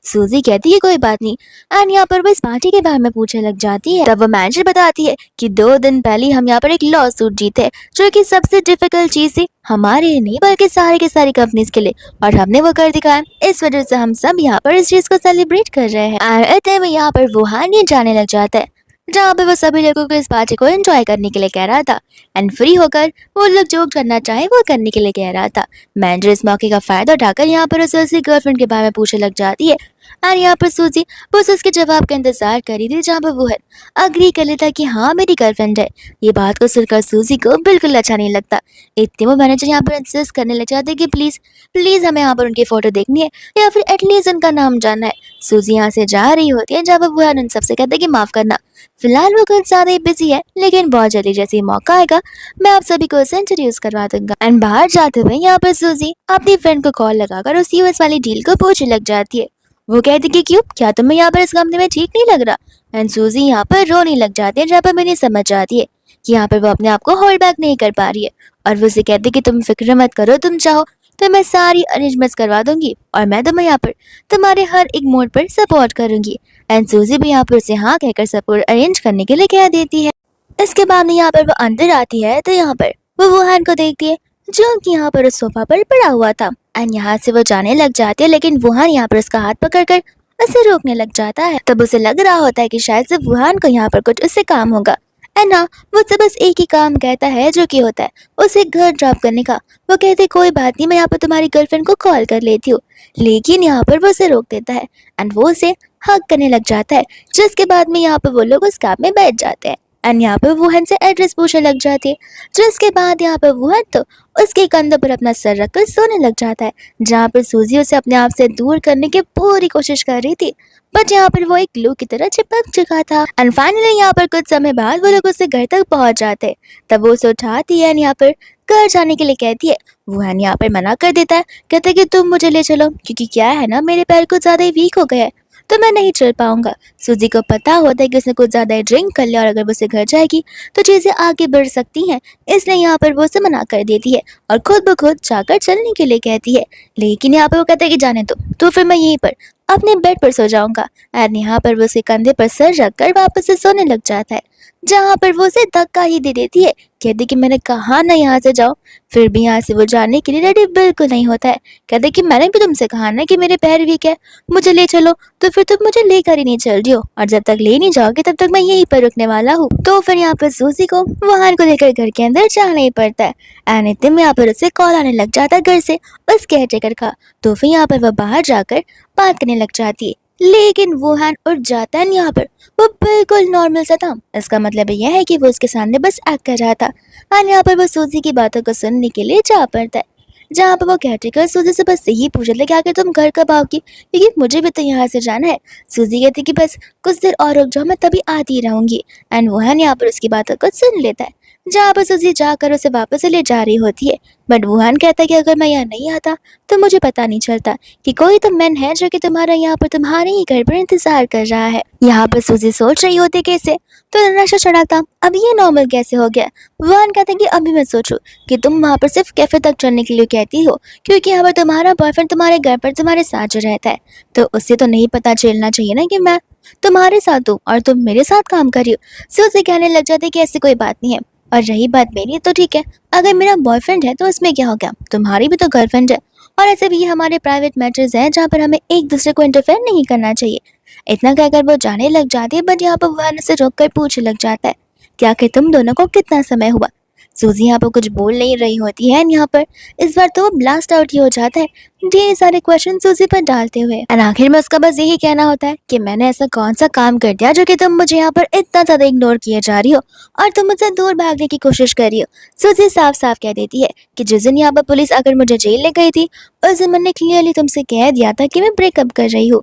सूजी कहती है कोई बात नहीं, एंड यहाँ पर वो इस पार्टी के बारे में पूछने लग जाती है। तब वो मैनेजर बताती है कि 2 दिन पहले हम यहाँ पर एक लॉ सूट जीते, जो कि सबसे डिफिकल्ट चीज थी हमारे लिए नहीं बल्कि सारे के सारी कंपनीज के लिए, और हमने वो कर दिखाया। इस वजह से हम सब यहाँ पर इस चीज को सेलिब्रेट कर रहे हैं। और इतने में यहाँ पर वुहान ये जाने लग जाता है, जहाँ पे वो सभी लोगों को इस पार्टी को एंजॉय करने के लिए कह रहा था, एंड फ्री होकर वो लोग जो करना चाहे वो करने के लिए कह रहा था। मैनेजर इस मौके का फायदा उठाकर यहाँ पर उसे उसकी गर्लफ्रेंड के बारे में पूछने लग जाती है, और यहाँ पर सूजी बस उसके जवाब का इंतजार कर रही थी, जहाँ पर वो अग्री कर लेता कि हाँ मेरी गर्लफ्रेंड है। ये बात को सुनकर सूजी को बिल्कुल अच्छा नहीं लगता। इतने वो मैनेजर यहाँ पर इंसिस्ट करने लग जाते कि प्लीज प्लीज हमें यहाँ पर उनकी फोटो देखनी है, या फिर एटलीस्ट उनका नाम जानना है। सूजी यहाँ से जा रही होती है, जब वो उन सबसे कहते कि माफ करना, फिलहाल वो कुछ ज्यादा ही बिजी है, लेकिन बहुत जल्दी जैसे ही मौका आएगा मैं आप सभी को उसे इंट्रोड्यूस करवा दूंगा। एंड बाहर जाते हुए यहाँ पर सूजी अपनी फ्रेंड को कॉल लगाकर उस यूएस वाली डील को पूछने लग जाती है। वो कहती कि क्यों, क्या तुम्हें यहाँ पर इस कंपनी में ठीक नहीं लग रहा? एंड सूजी यहाँ पर रोने लग जाती है, जहाँ पर मैंने समझ जाती है कि यहाँ पर वो अपने आप को होल्ड बैक नहीं कर पा रही है, और वो उसे कहती कि तुम फिक्र मत करो, तुम चाहो तो मैं सारी अरेंजमेंट्स करवा दूंगी, और मैं तुम्हें यहाँ पर तुम्हारे हर एक मोड पर सपोर्ट करूंगी। एंड सूजी भी यहाँ पर उसे हाँ कहकर सपोर्ट अरेंज करने के लिए कह देती है। इसके बाद में यहाँ पर वो अंदर आती है, तो यहाँ पर वो वुहान को देखती है, जो कि यहाँ पर उस सोफा पर पड़ा हुआ था। एंड यहाँ से वो जाने लग जाती है, लेकिन वुहान यहाँ पर उसका हाथ पकड़कर उसे रोकने लग जाता है। तब उसे लग रहा होता है कि शायद से वुहान को यहाँ पर कुछ उससे काम होगा, एंड ना वो उसे बस एक ही काम कहता है, जो कि होता है उसे घर ड्रॉप करने का। वो कहते कोई बात नहीं, मैं यहाँ पर तुम्हारी गर्लफ्रेंड को कॉल कर लेती हूँ, लेकिन यहाँ पर वो उसे रोक देता है, एंड वो उसे हक करने लग जाता है। जिसके बाद में यहाँ पर वो लोग उस कार में बैठ जाते हैं, एंड यहाँ पर वुहान से एड्रेस पूछने लग जाती है। जिसके बाद यहाँ पर वुहान तो उसके कंधों पर अपना सर रखकर सोने लग जाता है, जहाँ पर सूजी उसे अपने आप से दूर करने की पूरी कोशिश कर रही थी, बट यहाँ पर वो एक ग्लू की तरह चिपक चुका था। एंड फाइनली यहाँ पर कुछ समय बाद वो लोग उससे घर तक पहुंच जाते हैं। तब वो उसे उठाती है, यहाँ पर घर जाने के लिए कहती है। वुहान यहाँ पर मना कर देता है, कहते कि तुम मुझे ले चलो, क्योंकि क्या है ना मेरे पैर कुछ ज्यादा ही वीक हो गए हैं, तो मैं नहीं चल पाऊंगा। सूजी को पता होता है कि उसने कुछ ज्यादा ड्रिंक कर लिया, और अगर वो उसे घर जाएगी तो चीजें आगे बढ़ सकती हैं, इसलिए यहाँ पर वो उसे मना कर देती है और खुद ब खुद जाकर चलने के लिए कहती है। लेकिन यहाँ पर वो कहता है कि जाने दो, तो फिर मैं यहीं पर अपने बेड पर सो जाऊंगा। एंड यहाँ पर वो उसके कंधे पर सर रखकर वापस से सोने लग जाता है, जहाँ पर वो उसे धक्का ही दे देती है, कहती कि मैंने कहा ना यहाँ से जाओ। फिर भी यहाँ से वो जाने के लिए रेडी बिल्कुल नहीं होता है, कहते कि मैंने भी तुमसे कहा ना कि मेरे पैर वीक है, मुझे ले चलो, तो फिर तुम मुझे लेकर ही नहीं चल रही हो, और जब तक ले नहीं जाओगे तब तक मैं यहीं पर रुकने वाला हूँ। तो फिर यहाँ पर सूजी को वहान को लेकर घर के अंदर जाना ही पड़ता है। एंड इतने में यहाँ पर उससे कॉल आने लग जाता है घर से उस केयरटेकर का। तो फिर यहाँ पर वह बाहर जाकर बात करने लग जाती है, लेकिन वुहान उठ जाता है। यहाँ पर वो बिल्कुल नॉर्मल सा था, इसका मतलब यह है कि वो उसके सामने बस एक्ट कर रहा था। और यहाँ पर वो सूजी की बातों को सुनने के लिए जा पड़ता है, जहाँ पर वो केयरटेकर सूजी से बस यही पूछ रहे कि आखिर तुम घर कब आओगी, क्योंकि मुझे भी तो यहाँ से जाना है। सूजी कहती कि बस कुछ देर और रुक जाओ, मैं तभी आती रहूंगी। एंड वुहान यहाँ पर उसकी बातों को सुन लेता है, जहाँ पर सूजी जाकर उसे वापस से ले जा रही होती है। बट वुहान कहता है कि अगर मैं यहाँ नहीं आता तो मुझे पता नहीं चलता कि कोई तो मैन है जो कि तुम्हारा यहाँ पर तुम्हारे ही घर पर इंतजार कर रहा है। यहाँ पर सूजी सोच रही होती कैसे तो नशा चढ़ा था, अब ये नॉर्मल कैसे हो गया। वुहान कहता है कि अभी मैं सोचूं कि तुम वहाँ पर सिर्फ कैफे तक चलने के लिए कहती हो, क्योंकि यहाँ पर तुम्हारा बॉयफ्रेंड तुम्हारे घर पर तुम्हारे साथ जो रहता है, तो उससे तो नहीं पता चलना चाहिए ना कि मैं तुम्हारे साथ हूँ और तुम मेरे साथ काम कर रही हो। सूजी कहने लग जाती है कि ऐसी कोई बात नहीं है, और रही बात मेरी तो ठीक है, अगर मेरा बॉयफ्रेंड है तो उसमें क्या हो गया, तुम्हारी भी तो गर्लफ्रेंड है, और ऐसे भी ये हमारे प्राइवेट मैटर्स हैं जहाँ पर हमें एक दूसरे को इंटरफेयर नहीं करना चाहिए। इतना कहकर वो जाने लग जाती है, बट यहाँ पर वह से रोक कर पूछने लग जाता है क्या कि तुम दोनों को कितना समय हुआ। सूजी यहाँ पर कुछ बोल नहीं रही होती है, यहाँ पर इस बार तो वो ब्लास्ट आउट ही हो जाता है ढेर सारे क्वेश्चन सूजी पर डालते हुए। और आखिर में उसका बस यही कहना होता है कि मैंने ऐसा कौन सा काम कर दिया जो कि तुम मुझे यहाँ पर इतना ज्यादा इग्नोर किए जा रही हो और तुम मुझसे दूर भागने की कोशिश कर रही हो। सूजी साफ साफ कह देती है कि जिस दिन यहाँ पर पुलिस आकर मुझे जेल ले गई थी उस दिन मैंने क्लियरली तुमसे कह दिया था कि मैं ब्रेकअप कर रही हूँ।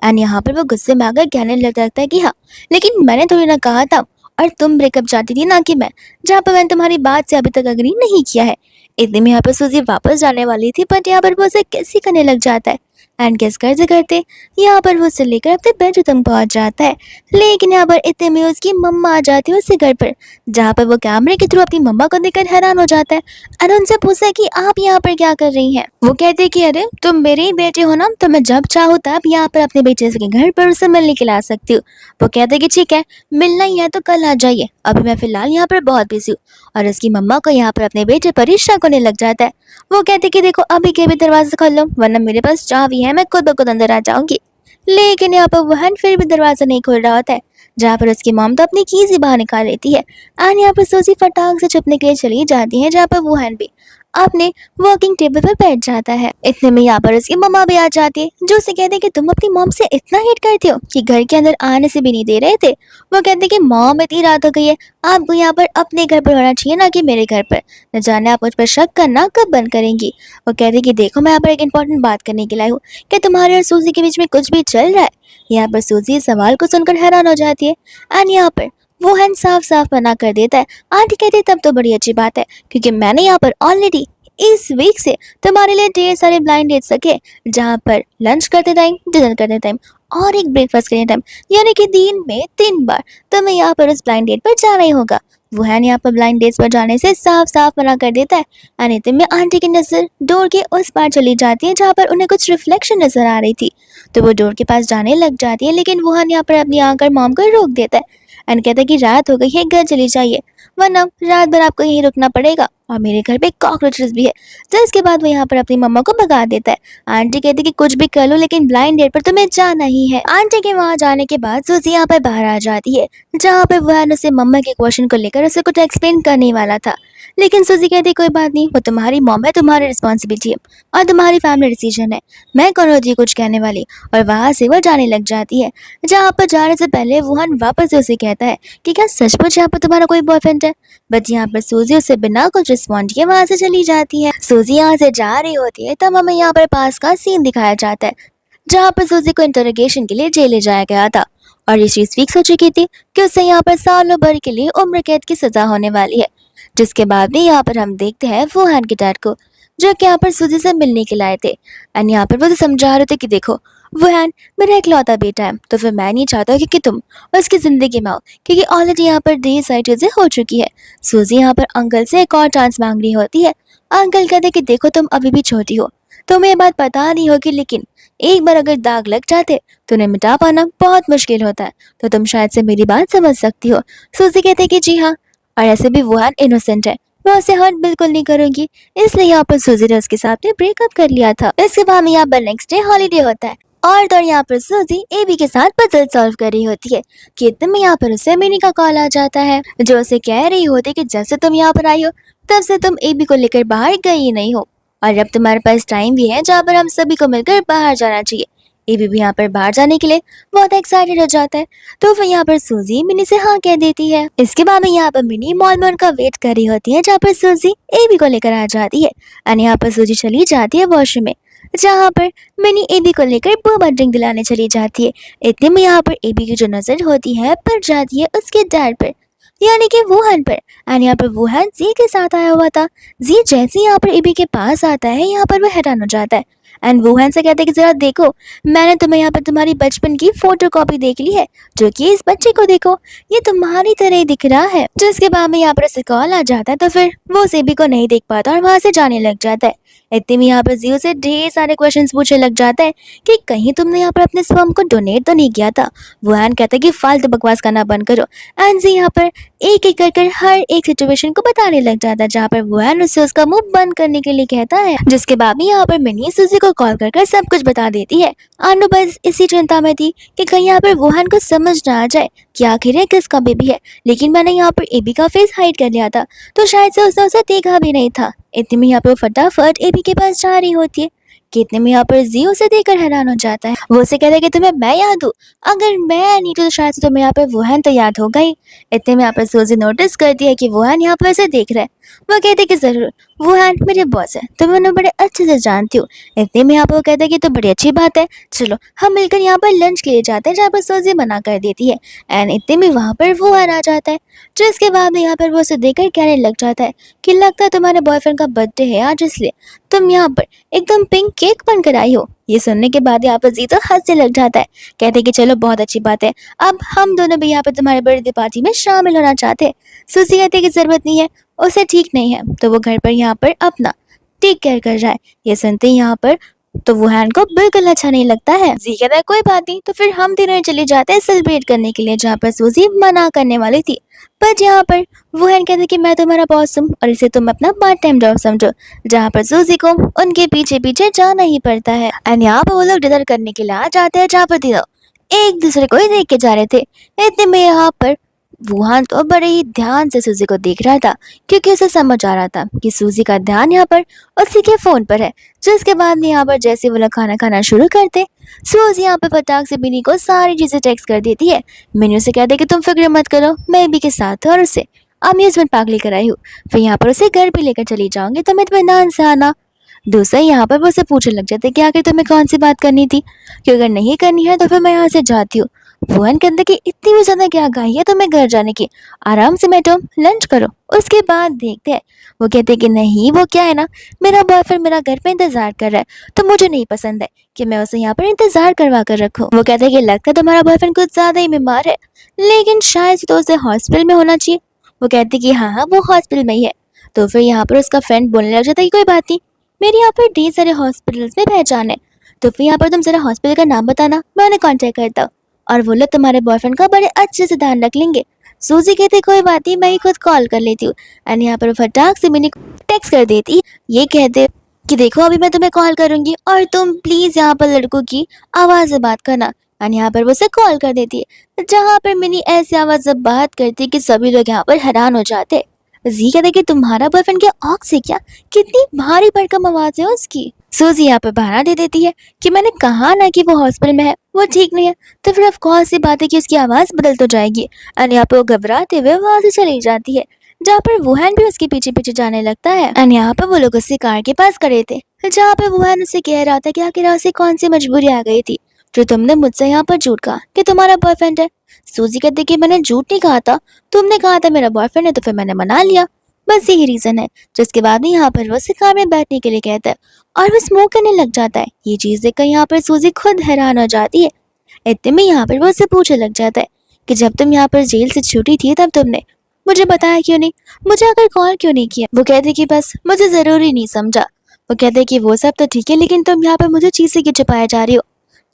एंड यहाँ पर वो गुस्से में आकर कहने लगता है कि हाँ, लेकिन मैंने थोड़ी ना कहा था, और तुम ब्रेकअप चाहती थी ना कि मैं, जहाँ पर मैंने तुम्हारी बात से अभी तक अग्री नहीं किया है। इतने में यहाँ पर सूजी वापस जाने वाली थी, बट यहाँ पर वो उसे किसी करने लग जाता है। एंड गेस करते करते यहाँ पर वो उसे लेकर अपने बेड तक पहुंच जाता है। लेकिन यहाँ पर इतने में उसकी मम्मा आ जाती है उसके घर पर, जहाँ पर वो कैमरे के थ्रू अपनी मम्मा को देखकर हैरान हो जाता है। और उनसे पूछता है कि आप यहाँ पर क्या कर रही हैं। वो कहते हैं कि अरे तुम मेरे ही बेटे हो ना, तो मैं जब चाहूँ तब यहाँ पर अपने बेटे के घर पर उसे मिलने के लिए आ सकती हूँ। वो कहते हैं कि ठीक है, मिलना ही है तो कल आ जाइए, अभी मैं फिलहाल यहाँ पर बहुत बिजी हूँ। और उसकी मम्मा को यहाँ पर अपने बेटे पर ही शक होने लग जाता है। वो कहते कि देखो अभी के भी दरवाजा खोल लो, वरना मेरे पास चाबी है, मैं खुद ब खुद अंदर आ जाऊंगी। लेकिन यहाँ पर वहन फिर भी दरवाजा नहीं खोल रहा होता है, जहाँ पर उसकी मॉम तो अपनी कीज ही बाहर निकाल लेती है। एंड यहाँ पर सूजी फटाक से छुपने के लिए चली जाती है, जहाँ पर वहन भी अपने वर्किंग टेबल पर बैठ जाता है। इतने में यहाँ पर उसकी मम्मा भी आ जाती है, जो उसे कहते हैं कि तुम अपनी मॉम से इतना हेट करते हो कि घर के अंदर आने से भी नहीं दे रहे थे। वो कहते हैं कि मॉम इतनी रात हो गई है, आपको यहाँ पर अपने घर पर होना चाहिए ना कि मेरे घर पर। न जाने आप मुझ पर शक करना कब बंद करेंगी। वो कहते हैं कि देखो मैं यहाँ पर एक इंपॉर्टेंट बात करने के लिए आई हूँ, कि तुम्हारे और सूजी के बीच में कुछ भी चल रहा है। यहाँ पर सूजी इस सवाल को सुनकर हैरान हो जाती है। एंड यहाँ पर वो हैन साफ साफ मना कर देता है। आंटी कहती है तब तो बड़ी अच्छी बात है, क्योंकि मैंने यहाँ पर ऑलरेडी इस वीक से तुम्हारे लिए ढेर सारे ब्लाइंड डेट्स रखे, जहाँ पर लंच करते टाइम, डिनर करते टाइम और एक ब्रेकफास्ट करते टाइम, यानी कि दिन में 3 बार तुम्हें यहाँ पर उस ब्लाइंड डेट पर जाना ही होगा। वो है यहाँ पर ब्लाइंड डेट्स पर जाने से साफ साफ मना कर देता है। अनित में आंटी की नजर डोर के उस पार चली जाती है, जहाँ पर उन्हें कुछ रिफ्लेक्शन नजर आ रही थी। तो वो डोर के पास जाने लग जाती है, लेकिन वो यहाँ पर अपनी आकर मॉम को रोक देता है। एंड कहता है कि रात हो गई है, घर चली जाइए, वरना रात भर आपको यहीं रुकना पड़ेगा, और मेरे घर पे कॉकरोचेस भी है। जिसके बाद वो यहाँ पर अपनी मम्मा को भगा देता है। आंटी कहती कि कुछ भी कर लो, लेकिन ब्लाइंड डेट पर तुम्हें जाना ही है। आंटी के वहाँ जाने के बाद सूजी यहाँ पर बाहर आ जाती है, जहाँ पर वह उसे मम्मा के क्वेश्चन को लेकर उसे कुछ एक्सप्लेन करने वाला था। लेकिन सूजी कहती कोई बात नहीं, वो तुम्हारी मॉम है, तुम्हारी रिस्पॉन्सिबिलिटी है और तुम्हारी फैमिली डिसीजन है, मैं कौन होती है कुछ कहने वाली। और वहां से वो जाने लग जाती है। जहाँ पर जाने से पहले वुहान वापस से उसे कहता है कि क्या सचमुच यहाँ पर तुम्हारा कोई बॉयफ्रेंड है। बट यहाँ पर सूजी उसे बिना कुछ रिस्पॉन्ड किए वहां से चली जाती है। सूजी यहाँ से जा रही होती है, तब हमें यहाँ पर पास का सीन दिखाया जाता है, जहाँ पर सूजी को इंटरोगेशन के लिए जेल ले जाया गया था। और ये चीज फिक्स हो चुकी थी कि उसे यहाँ पर सालों भर के लिए उम्र कैद की सजा होने वाली है। जिसके बाद भी यहाँ पर हम देखते हैं वुहान के डैड को, जो कि यहाँ पर सूजी से मिलने के लाए थे। एंड यहाँ पर वो तो समझा रहे थे कि देखो वुहान मेरा इकलौता बेटा है, तो फिर मैं नहीं चाहता कि तुम उसकी जिंदगी में आओ, क्योंकि ऑलरेडी यहाँ पर ढेर सारी चीजें हो चुकी है। सूजी यहाँ पर अंकल से एक और चांस मांग रही होती है। अंकल कहते कि देखो तुम अभी भी छोटी हो, तुम्हें ये बात पता नहीं होगी, लेकिन एक बार अगर दाग लग जाते तो उन्हें मिटा पाना बहुत मुश्किल होता है, तो तुम शायद से मेरी बात समझ सकती हो। सूजी कहते कि जी हाँ, और ऐसे भी वुहान इनोसेंट है, मैं उसे हर्ट बिल्कुल नहीं करूंगी। इसलिए यहाँ पर सूजी ने उसके साथ ब्रेकअप कर लिया था। इसके बाद में यहाँ पर नेक्स्ट डे हॉलीडे होता है, और तो यहाँ पर सूजी एबी के साथ पजल सॉल्व कर रही होती है कि इतने में यहाँ पर उसे मिनी का कॉल आ जाता है, जो उसे कह रही होती है कि जब से तुम यहाँ पर आई हो तब से तुम एबी को लेकर बाहर गई ही नहीं हो, और अब तुम्हारे पास टाइम भी है जहाँ पर हम सभी को मिलकर बाहर जाना चाहिए। एबी भी यहाँ पर बाहर जाने के लिए बहुत एक्साइटेड हो जाता है, तो फिर यहाँ पर सूजी मिनी से हाँ कह देती है। इसके बाद में यहाँ पर मिनी मॉल में उनका वेट कर रही होती है, जहाँ पर सूजी एबी को लेकर आ जाती है। और यहाँ पर सूजी चली जाती है वॉशरूम में, जहाँ पर मिनी एबी को लेकर बोबा ड्रिंक दिलाने चली जाती है। इतने में यहाँ पर एबी की जो नजर होती है पड़ जाती है उसके डैड पर, यानी कि वुहान पर। एंड यहाँ पर वुहान जी के साथ आया हुआ था। जी जैसे यहाँ पर एबी के पास आता है, यहाँ पर वो हैरान हो जाता है। एंड वुहान से कहते हैं कि जरा देखो, मैंने तुम्हें यहाँ पर तुम्हारी बचपन की फोटो कॉपी देख ली है, जो कि इस बच्चे को देखो, ये तुम्हारी तरह ही दिख रहा है। जिसके बाद में यहाँ पर उसे कॉल आ जाता है, तो फिर वो उस एबी को नहीं देख पाता और वहां से जाने लग जाता है। इतने में यहाँ पर जियो से ढेर सारे क्वेश्चंस पूछने लग जाता है कि कहीं तुमने यहाँ पर अपने स्पर्म को डोनेट तो नहीं किया था। वुहान कहता है कि फालतू बकवास करना बंद करो। एंड जी यहाँ पर एक एक कर हर एक सिचुएशन को बताने लग जाता है, जहाँ पर वुहान उससे उसका मुंह बंद करने के लिए कहता है। जिसके बाद भी यहाँ पर मिनी सूजी को कॉल कर सब कुछ बता देती है। अनु बस इसी चिंता में थी कि कहीं यहाँ पर वुहान को समझ ना आ जाए कि आखिर है किसका बेबी है, लेकिन मैंने यहाँ पर एबी का फेस हाइड कर लिया था, तो शायद से उसने उसे देखा भी नहीं था। इतने में यहाँ पर फटाफट एबी के पास जा रही होती है कि इतने में यहाँ पर जी उसे देखकर हैरान हो जाता है। वो उसे कहता है कि तुम्हें मैं याद हूँ, अगर मैं नहीं तो शायद से तुम्हें यहाँ पर वुहान तो याद होगा ही। इतने में यहाँ पर सूजी नोटिस करती है कि वुहान यहाँ पर उसे देख रहा है, वो कहते कि ज़रूर, वुहान मेरे बॉस है, तुम्हें उन्हें बड़े अच्छे से जानती हूँ। इतने में यहाँ पर वो कहता है कि तो बड़ी अच्छी बात है, चलो हम मिलकर यहाँ पर लंच के लिए जाते हैं, जहाँ पर सोजी मना कर देती है। एंड इतने में वहाँ पर वुहान आ जाता है, जिसके बाद यहाँ पर वो उसे देखकर कहने लग जाता है कि लगता है तुम्हारे बॉयफ्रेंड का बर्थडे है आज, इसलिए तुम यहाँ पर एकदम पिंक केक बनकर आई हो। ये सुनने के बाद यहाँ पर जीतो हंसने लग जाता है, कहते कि चलो बहुत अच्छी बात है, अब हम दोनों भी यहाँ पर तुम्हारे बर्थडे पार्टी में शामिल होना चाहते हैं। सूजी कहती है कि जरूरत नहीं है, उसे ठीक नहीं है, तो वो घर पर यहाँ पर अपना टेक केयर कर रहा है। ये सुनते ही यहाँ पर तो वुहान को बिल्कुल अच्छा नहीं लगता है। जी कहता है कोई बात नहीं, तो फिर हम तीनों चले जाते हैं सेलिब्रेट करने के लिए, जहाँ पर सूजी मना करने वाली थी। पर यहाँ पर वुहान कहते कि मैं तुम्हारा बॉस हूँ और इसे तुम अपना पार्ट टाइम जॉब समझो, जहाँ पर सूजी को उनके पीछे पीछे जाना ही पड़ता है। एंड यहाँ पर वो लोग डिनर करने के लिए आ जाते हैं, जहाँ पर तीनों एक दूसरे को ही देख के जा रहे थे। इतने में यहाँ पर वुहान तो बड़े ही ध्यान से सूजी को देख रहा था, क्योंकि उसे समझ आ रहा था कि सूजी का ध्यान यहाँ पर उसी के फोन पर है। जिसके बाद में यहाँ पर जैसे वो लोग खाना खाना शुरू करते, सूजी यहाँ पर फटाक से मिनी को सारी चीजें टेक्स्ट कर देती है। मिनी उसे कहते कि तुम फिक्र मत करो, मैं भी के साथ हूँ और उसे अम्यूजमेंट पार्क लेकर आई हूँ, फिर यहाँ पर उसे घर भी लेकर चली जाऊंगी, तुम इत्मीनान से आना। दूसरा यहाँ पर वो उसे पूछने लग जाते कि आखिर तुम्हें कौन सी बात करनी थी, कि अगर नहीं करनी है तो फिर मैं यहाँ से जाती हूँ। वुहान कहते कि इतनी भी ज्यादा क्या गाई है तुम्हें घर जाने की, आराम से बैठो लंच करो, उसके बाद देखते हैं। वो कहते कि नहीं, वो क्या है ना, मेरा बॉयफ्रेंड मेरा घर पे इंतजार कर रहा है, तो मुझे नहीं पसंद है कि मैं उसे यहाँ पर इंतजार करवा कर रखूँ। वो कहते कि लगता है तुम्हारा बॉयफ्रेंड कुछ ज्यादा ही बीमार है, लेकिन शायद से तो उसे हॉस्पिटल में होना चाहिए। वो कहते कि हाँ हाँ वो हॉस्पिटल में ही है। तो फिर यहाँ पर उसका फ्रेंड बोलने लग जाता है कि कोई बात नहीं, मेरे यहाँ पर ढेर सारे हॉस्पिटल्स में पहचान है, तो फिर यहाँ पर तुम जरा हॉस्पिटल का नाम बताना, मैं उन्हें कांटेक्ट करता हूँ और वो लोग तुम्हारे बॉयफ्रेंड का बड़े अच्छे से ध्यान रख लेंगे। सूजी कहती कोई बात नहीं, मैं ही खुद कॉल कर लेती हूँ। एंड यहाँ पर फटाक से मिनी टेक्स्ट कर देती, ये कहते कि देखो अभी मैं तुम्हें कॉल करूंगी और तुम प्लीज यहाँ पर लड़कों की आवाज से बात करना। एंड यहाँ पर वो उसे कॉल कर देती है, जहाँ पर मिनी ऐसी आवाज से बात करती कि सभी लोग यहाँ पर हैरान हो जाते। जी कहते कि तुम्हारा बॉयफ्रेंड क्या ऑक्स है क्या, कितनी भारी भरकम आवाज है उसकी। सूजी यहाँ पे बहाना दे देती है कि मैंने कहा ना कि वो हॉस्पिटल में है, वो ठीक नहीं है, तो फिर ऑफ कोर्स सी बात है कि उसकी आवाज बदल तो जाएगी। एंड यहाँ पे वो घबराते हुए वहां से चली जाती है, जहाँ पर वुहान भी उसके पीछे पीछे जाने लगता है। एंड यहाँ पर वो लोग उससे कार के पास खड़े थे, जहाँ पे वुहान उससे कह रहा था कि आखिर उसे कौन सी मजबूरी आ गई थी जो तुमने मुझसे यहाँ पर झूठ कहा कि तुम्हारा बॉयफ्रेंड है। सूजी कहती कि मैंने झूठ नहीं कहा था, तुमने कहा था मेरा बॉयफ्रेंड है, तो फिर मैंने मना लिया, बस यही रीजन है। जिसके बाद यहाँ पर वो उसे कार में बैठने के लिए कहता है और वो स्मोक करने लग जाता है। ये चीज देखकर यहाँ पर सूजी खुद हैरान हो जाती है। इतने में यहाँ पर वो उससे पूछने लग जाता है कि जब तुम यहाँ पर जेल से छूटी थी तब तुमने मुझे बताया क्यों नहीं, मुझे आकर कॉल क्यों नहीं किया। वो कहते कि बस मुझे जरूरी नहीं समझा। वो कहते कि वो सब तो ठीक है, लेकिन तुम यहाँ पर मुझे चीजें क्यों छुपाया जा रही हो।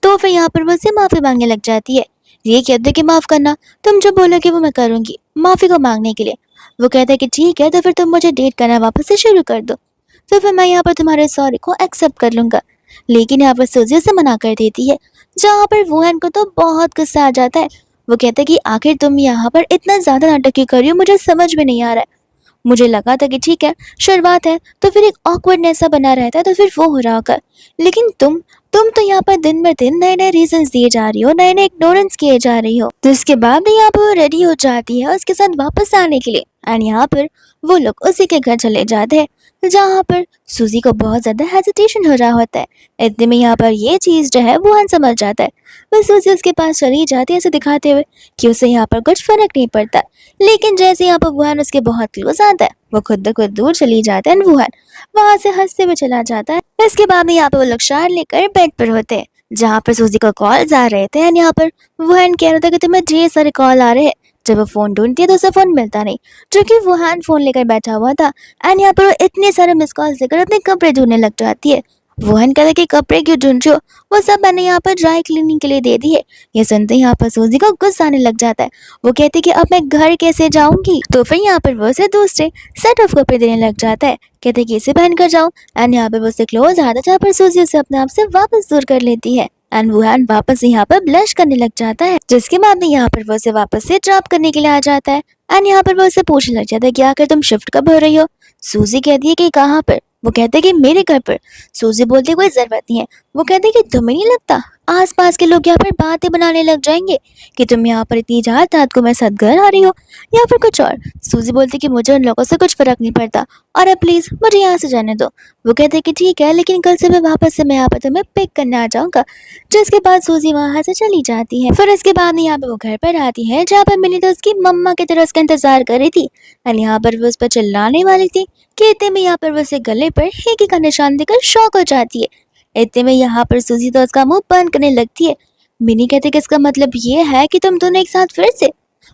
तो फिर यहाँ पर वो उससे माफी मांगने लग जाती है। ये कहते कि माफ करना, तुम जो बोलोगे वो मैं करूंगी माफी को मांगने के लिए। वो कहता है कि ठीक है, तो फिर तुम मुझे डेट करना वापस से शुरू कर दो, तो फिर मैं यहाँ पर तुम्हारे सॉरी को एक्सेप्ट कर लूंगा। लेकिन यहाँ पर सूजी से मना कर देती है, जहाँ पर वुहान को तो बहुत गुस्सा आ जाता है। वो कहता है कि आखिर तुम यहाँ पर इतना ज्यादा नाटक क्यों कर रही हो, मुझे समझ में नहीं आ रहा है। मुझे लगा था कि ठीक है शुरुआत है, तो फिर एक ऑकवर्डनेस सा बना रहता है, तो फिर वो हो रहा होगा, लेकिन तुम तो यहाँ पर दिन ब दिन नए नए रीजंस दिए जा रही हो, नए नए इग्नोरेंस किए जा रही हो। तो इसके बाद यहाँ पर वो रेडी हो जाती है उसके साथ वापस आने के लिए। एंड यहाँ पर वो लोग उसी के घर चले जाते हैं, जहाँ पर सूजी को बहुत ज्यादा हेजिटेशन हो रहा होता है। इतने में यहाँ पर ये चीज जो है वुहान समझ जाता है। वो सूजी उसके पास चली जाती है ऐसे दिखाते हुए कि उसे यहाँ पर कुछ फर्क नहीं पड़ता, लेकिन जैसे यहाँ पर वुहान उसके बहुत क्लोज आता है, वो खुद ब खुद दूर चली जाता है। वुहान वहां से हंसते हुए चला जाता है। इसके बाद में यहाँ पर वो लोग शार लेकर बेड पर होते हैं, जहाँ पर सूजी को कॉल्स आ रहे थे। एंड यहाँ पर वुहान कह रहा था कि तुम्हें ढेर सारे कॉल आ रहे हैं। जब वो फोन ढूंढती है तो उसे फोन मिलता नहीं, जो कि वुहान फोन लेकर बैठा हुआ था। एंड यहाँ पर वो इतने सारे मिस कॉल्स लेकर अपने कपड़े ढूंढने लग जाती है। वुहान कहता है कि कपड़े क्यों ढूंढ रहे हो, वो सब मैंने यहाँ पर ड्राई क्लीनिंग के लिए दे दिए। ये सुनते ही यहाँ पर सूजी को गुस्सा आने लग जाता है। वो कहती कि अब मैं घर कैसे जाऊंगी। तो फिर यहाँ पर वो उसे दूसरे सेट ऑफ कपड़े देने लग जाता है, कहते कि इसे पहन कर जाओ। एंड यहाँ पर वो उसे क्लोज आता है, जहाँ पर सूजी उसे अपने आप से वापस दूर कर लेती है। एंड वुहान वापस यहाँ पर ब्लश करने लग जाता है, जिसके बाद में यहाँ पर वो उसे वापस से ड्रॉप करने के लिए आ जाता है। एंड यहाँ पर वो उसे पूछने लग जाता है कि आखिर तुम शिफ्ट कब हो रही हो। सूजी कहती है कि कहाँ पर। वो कहते हैं कि मेरे घर पर। सूजी बोलती है कोई जरूरत नहीं है, वो कहते कि तुम्हें नहीं लगता आसपास के लोग यहाँ पर बातें बनाने लग जाएंगे कि तुम यहाँ पर इतनी रात रात को मेरे साथ घर आ रही हो या फिर कुछ और। सूजी बोलती कि मुझे उन लोगों से कुछ फर्क नहीं पड़ता और अब प्लीज मुझे यहाँ से जाने दो। वो कहते कि ठीक है, लेकिन कल से मैं वापस से मैं यहाँ पर तुम्हें पिक करने आ जाऊंगा। जिसके बाद सूजी वहां से चली जाती है। फिर इसके बाद यहाँ पे वो घर पर आती है जहाँ पर मिनी तो उसकी मम्मा की तरह उसका इंतजार कर रही थी और यहाँ पर वो उस पर चिल्लाने वाली थी कि इतने में यहाँ पर वो उसे गले पर हेगी का निशान देकर शॉक हो जाती है। इतने में यहाँ पर सूजी तो उसका मुंह बंद करने लगती है। मिनी कहते कि इसका मतलब ये है कि तुम दोनों एक साथ फिर से।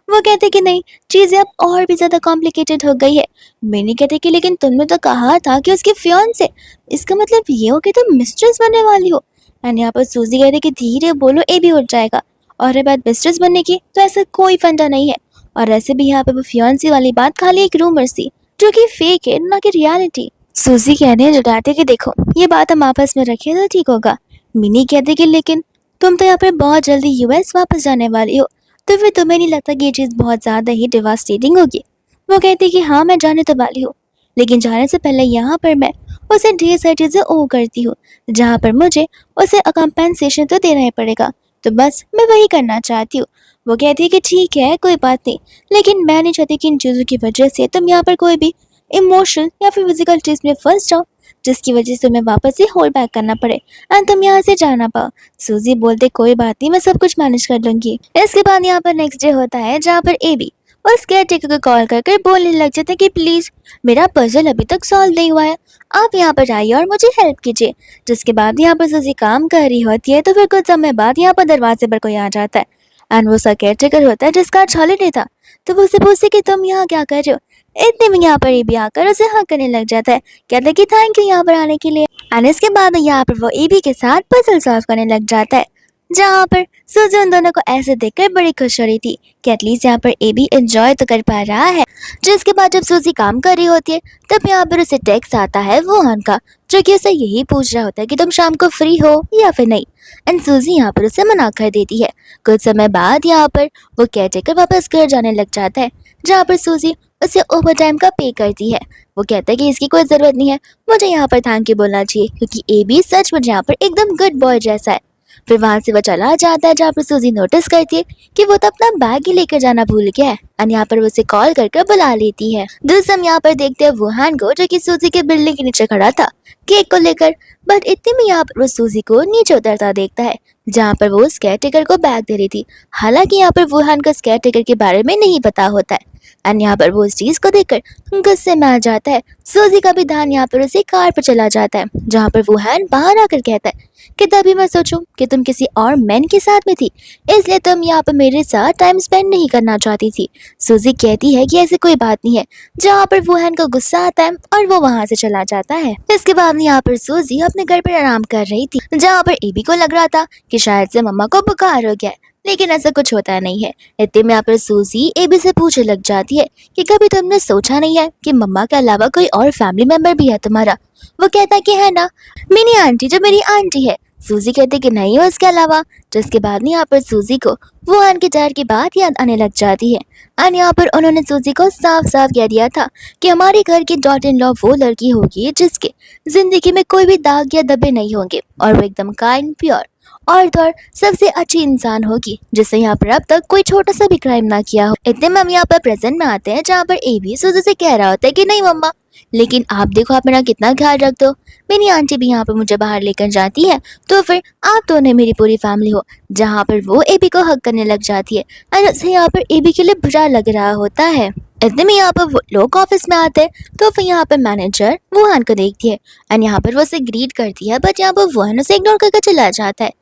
वो कहते कि नहीं, चीजें अब और भी ज्यादा कॉम्प्लिकेटेड हो गई है। मिनी कहते कि लेकिन तुमने तो कहा था कि उसके फियांसे, इसका मतलब ये हो कि तुम मिस्ट्रेस बनने वाली हो। एंड यहाँ पर सूजी कहते कि धीरे बोलो, ए भी उठ जाएगा। और रही बात मिस्ट्रेस बनने की, तो ऐसा कोई फंडा नहीं है। और ऐसे भी यहाँ पे वो फियांसी वाली बात खाली एक रूमर थी जो कि फेक है, ना कि रियलिटी। सूजी कहने लगाते कि देखो ये बात हम आपस में रखें तो ठीक होगा। मिनी कहते कि लेकिन तुम तो यहाँ पर बहुत जल्दी यूएस वापस जाने वाली हो, तो फिर तुम्हें नहीं लगता कि ये चीज़ बहुत ज़्यादा ही डिवास्टेटिंग होगी। वो कहती कि हाँ मैं जाने तो वाली हूँ, लेकिन जाने से पहले यहाँ पर मैं उसे ढेर सारी चीज़ें ओ करती हूँ जहाँ पर मुझे उसे कंपेंसेशन तो देना ही पड़ेगा। तो बस मैं वही करना चाहती हूँ। वो कहती है कि ठीक है कोई बात नहीं, लेकिन मैं नहीं चाहती कि इन चीज़ों की वजह से तुम यहाँ पर कोई भी इमोशनल या फिर फिजिकल चीज में फंस जाओ जिसकी वजह से तुम्हें वापस से होल्ड बैक करना पड़े एंड तुम यहाँ से जाना पाओ। सूजी बोलते कोई बात नहीं, मैं सब कुछ मैनेज कर लूंगी। इसके बाद यहाँ पर नेक्स्ट डे होता है जहाँ पर एबी उस केयर टेकर को कॉल करके बोलने लग जाते हैं कि प्लीज मेरा पजल अभी तक सॉल्व नहीं हुआ है, आप यहाँ पर आइए और मुझे हेल्प कीजिए। जिसके बाद यहाँ पर सूजी काम कर रही होती है तो फिर कुछ समय बाद यहाँ पर दरवाजे पर कोई आ जाता है एंड वो उसका केयर टेकर होता है जिसका आज हॉलीडे था। तो वो उससे पूछते कि तुम यहाँ क्या कर रहे हो। इतने में यहाँ पर एबी आकर उसे हक करने लग जाता है, कहता है कि थैंक यू यहाँ पर आने के लिए। एंड इसके बाद यहाँ पर वो एबी के साथ पजल सॉल्व करने लग जाता है जहाँ पर सूजी उन दोनों को ऐसे देखकर बड़ी खुश हो रही थी कि एटलीस्ट यहाँ पर एबी एंजॉय तो कर पा रहा है। जिसके बाद जब सूजी काम कर रही होती है तब यहाँ पर उसे टेक्स्ट आता है वुहान का, जो कि उसे यही पूछ रहा होता है कि तुम शाम को फ्री हो या फिर नहीं। एंड सूजी यहाँ पर उसे मना कर देती है। कुछ समय बाद यहाँ पर वो केयरटेकर वापस घर जाने लग जाता है जहाँ पर सूजी उसे ओवर टाइम का पे करती है। वो कहता है कि इसकी कोई जरूरत नहीं है, मुझे यहाँ पर थैंक यू बोलना चाहिए क्योंकि एबी सच मुझे यहाँ पर एकदम गुड बॉय जैसा है। फिर वहां से वो चला जाता है जहाँ पर सूजी नोटिस करती है कि वो तो अपना बैग ही लेकर जाना भूल गया है और यहाँ पर वो उसे कॉल करके बुला लेती है। दूसरे हम यहाँ पर देखते हैं वुहान को जो कि सूजी के बिल्डिंग के नीचे खड़ा था केक को लेकर, बट इतने में यहाँ पर वो सूजी को नीचे उतरता देखता है जहाँ पर वो उस केयर टेकर को बैग दे रही थी। हालांकि यहाँ पर वुहान को उस केयर टेकर के बारे में नहीं पता होता है एंड यहाँ पर वो उस चीज को देखकर गुस्से में आ जाता है। सूजी का भी ध्यान यहाँ पर उसे कार पर चला जाता है जहाँ पर वुहान बाहर आकर कहता है कि तभी मैं सोचूं कि तुम किसी और मैन के साथ में थी, इसलिए तुम यहाँ पर मेरे साथ टाइम स्पेंड नहीं करना चाहती थी। सूजी कहती है कि ऐसी कोई बात नहीं है, जहाँ पर वुहान को गुस्सा आता है और वो वहां से चला जाता है। इसके बाद यहाँ पर सूजी अपने घर पर आराम कर रही थी जहाँ पर एबी को लग रहा था कि शायद से मम्मा को बुखार हो गया है, लेकिन ऐसा कुछ होता नहीं है। इतने में यहाँ पर सूजी एबी से पूछने लग जाती है कि कभी तुमने सोचा नहीं है कि मम्मा के अलावा कोई और फैमिली मेंबर भी है तुम्हारा। वो कहता है कि है ना, मिनी आंटी जो मेरी आंटी है। सूजी कहती कि नहीं हो इसके अलावा। जिसके बाद यहाँ पर सूजी को वुहान के डर की बात याद आने लग जाती है और यहाँ पर उन्होंने सूजी को साफ साफ कह दिया था कि हमारे घर की डॉटर इन लॉ वो लड़की होगी जिसके जिंदगी में कोई भी दाग या धब्बे नहीं होंगे और वो एकदम काइंड प्योर और तो और सबसे अच्छी इंसान होगी जिससे यहाँ पर अब तक कोई छोटा सा भी क्राइम ना किया हो। इतने में हम यहाँ पर प्रेजेंट में आते हैं जहाँ पर एबी सूजी से कह रहा होता है कि नहीं मम्मा, लेकिन आप देखो आप मेरा कितना ख्याल रख दो। मेरी आंटी भी यहाँ पर मुझे बाहर लेकर जाती है तो फिर आप दोनों मेरी पूरी फैमिली हो। जहाँ पर वो एबी को हक करने लग जाती है और उसे यहाँ पर एबी के लिए बुरा लग रहा होता है। इतने में यहाँ पर वो लोग ऑफिस में आते हैं तो फिर यहाँ पर मैनेजर वुहान को देखती है और यहाँ पर वो उसे ग्रीट करती है, बट यहाँ पर वुहान उसे इग्नोर करके चला जाता है।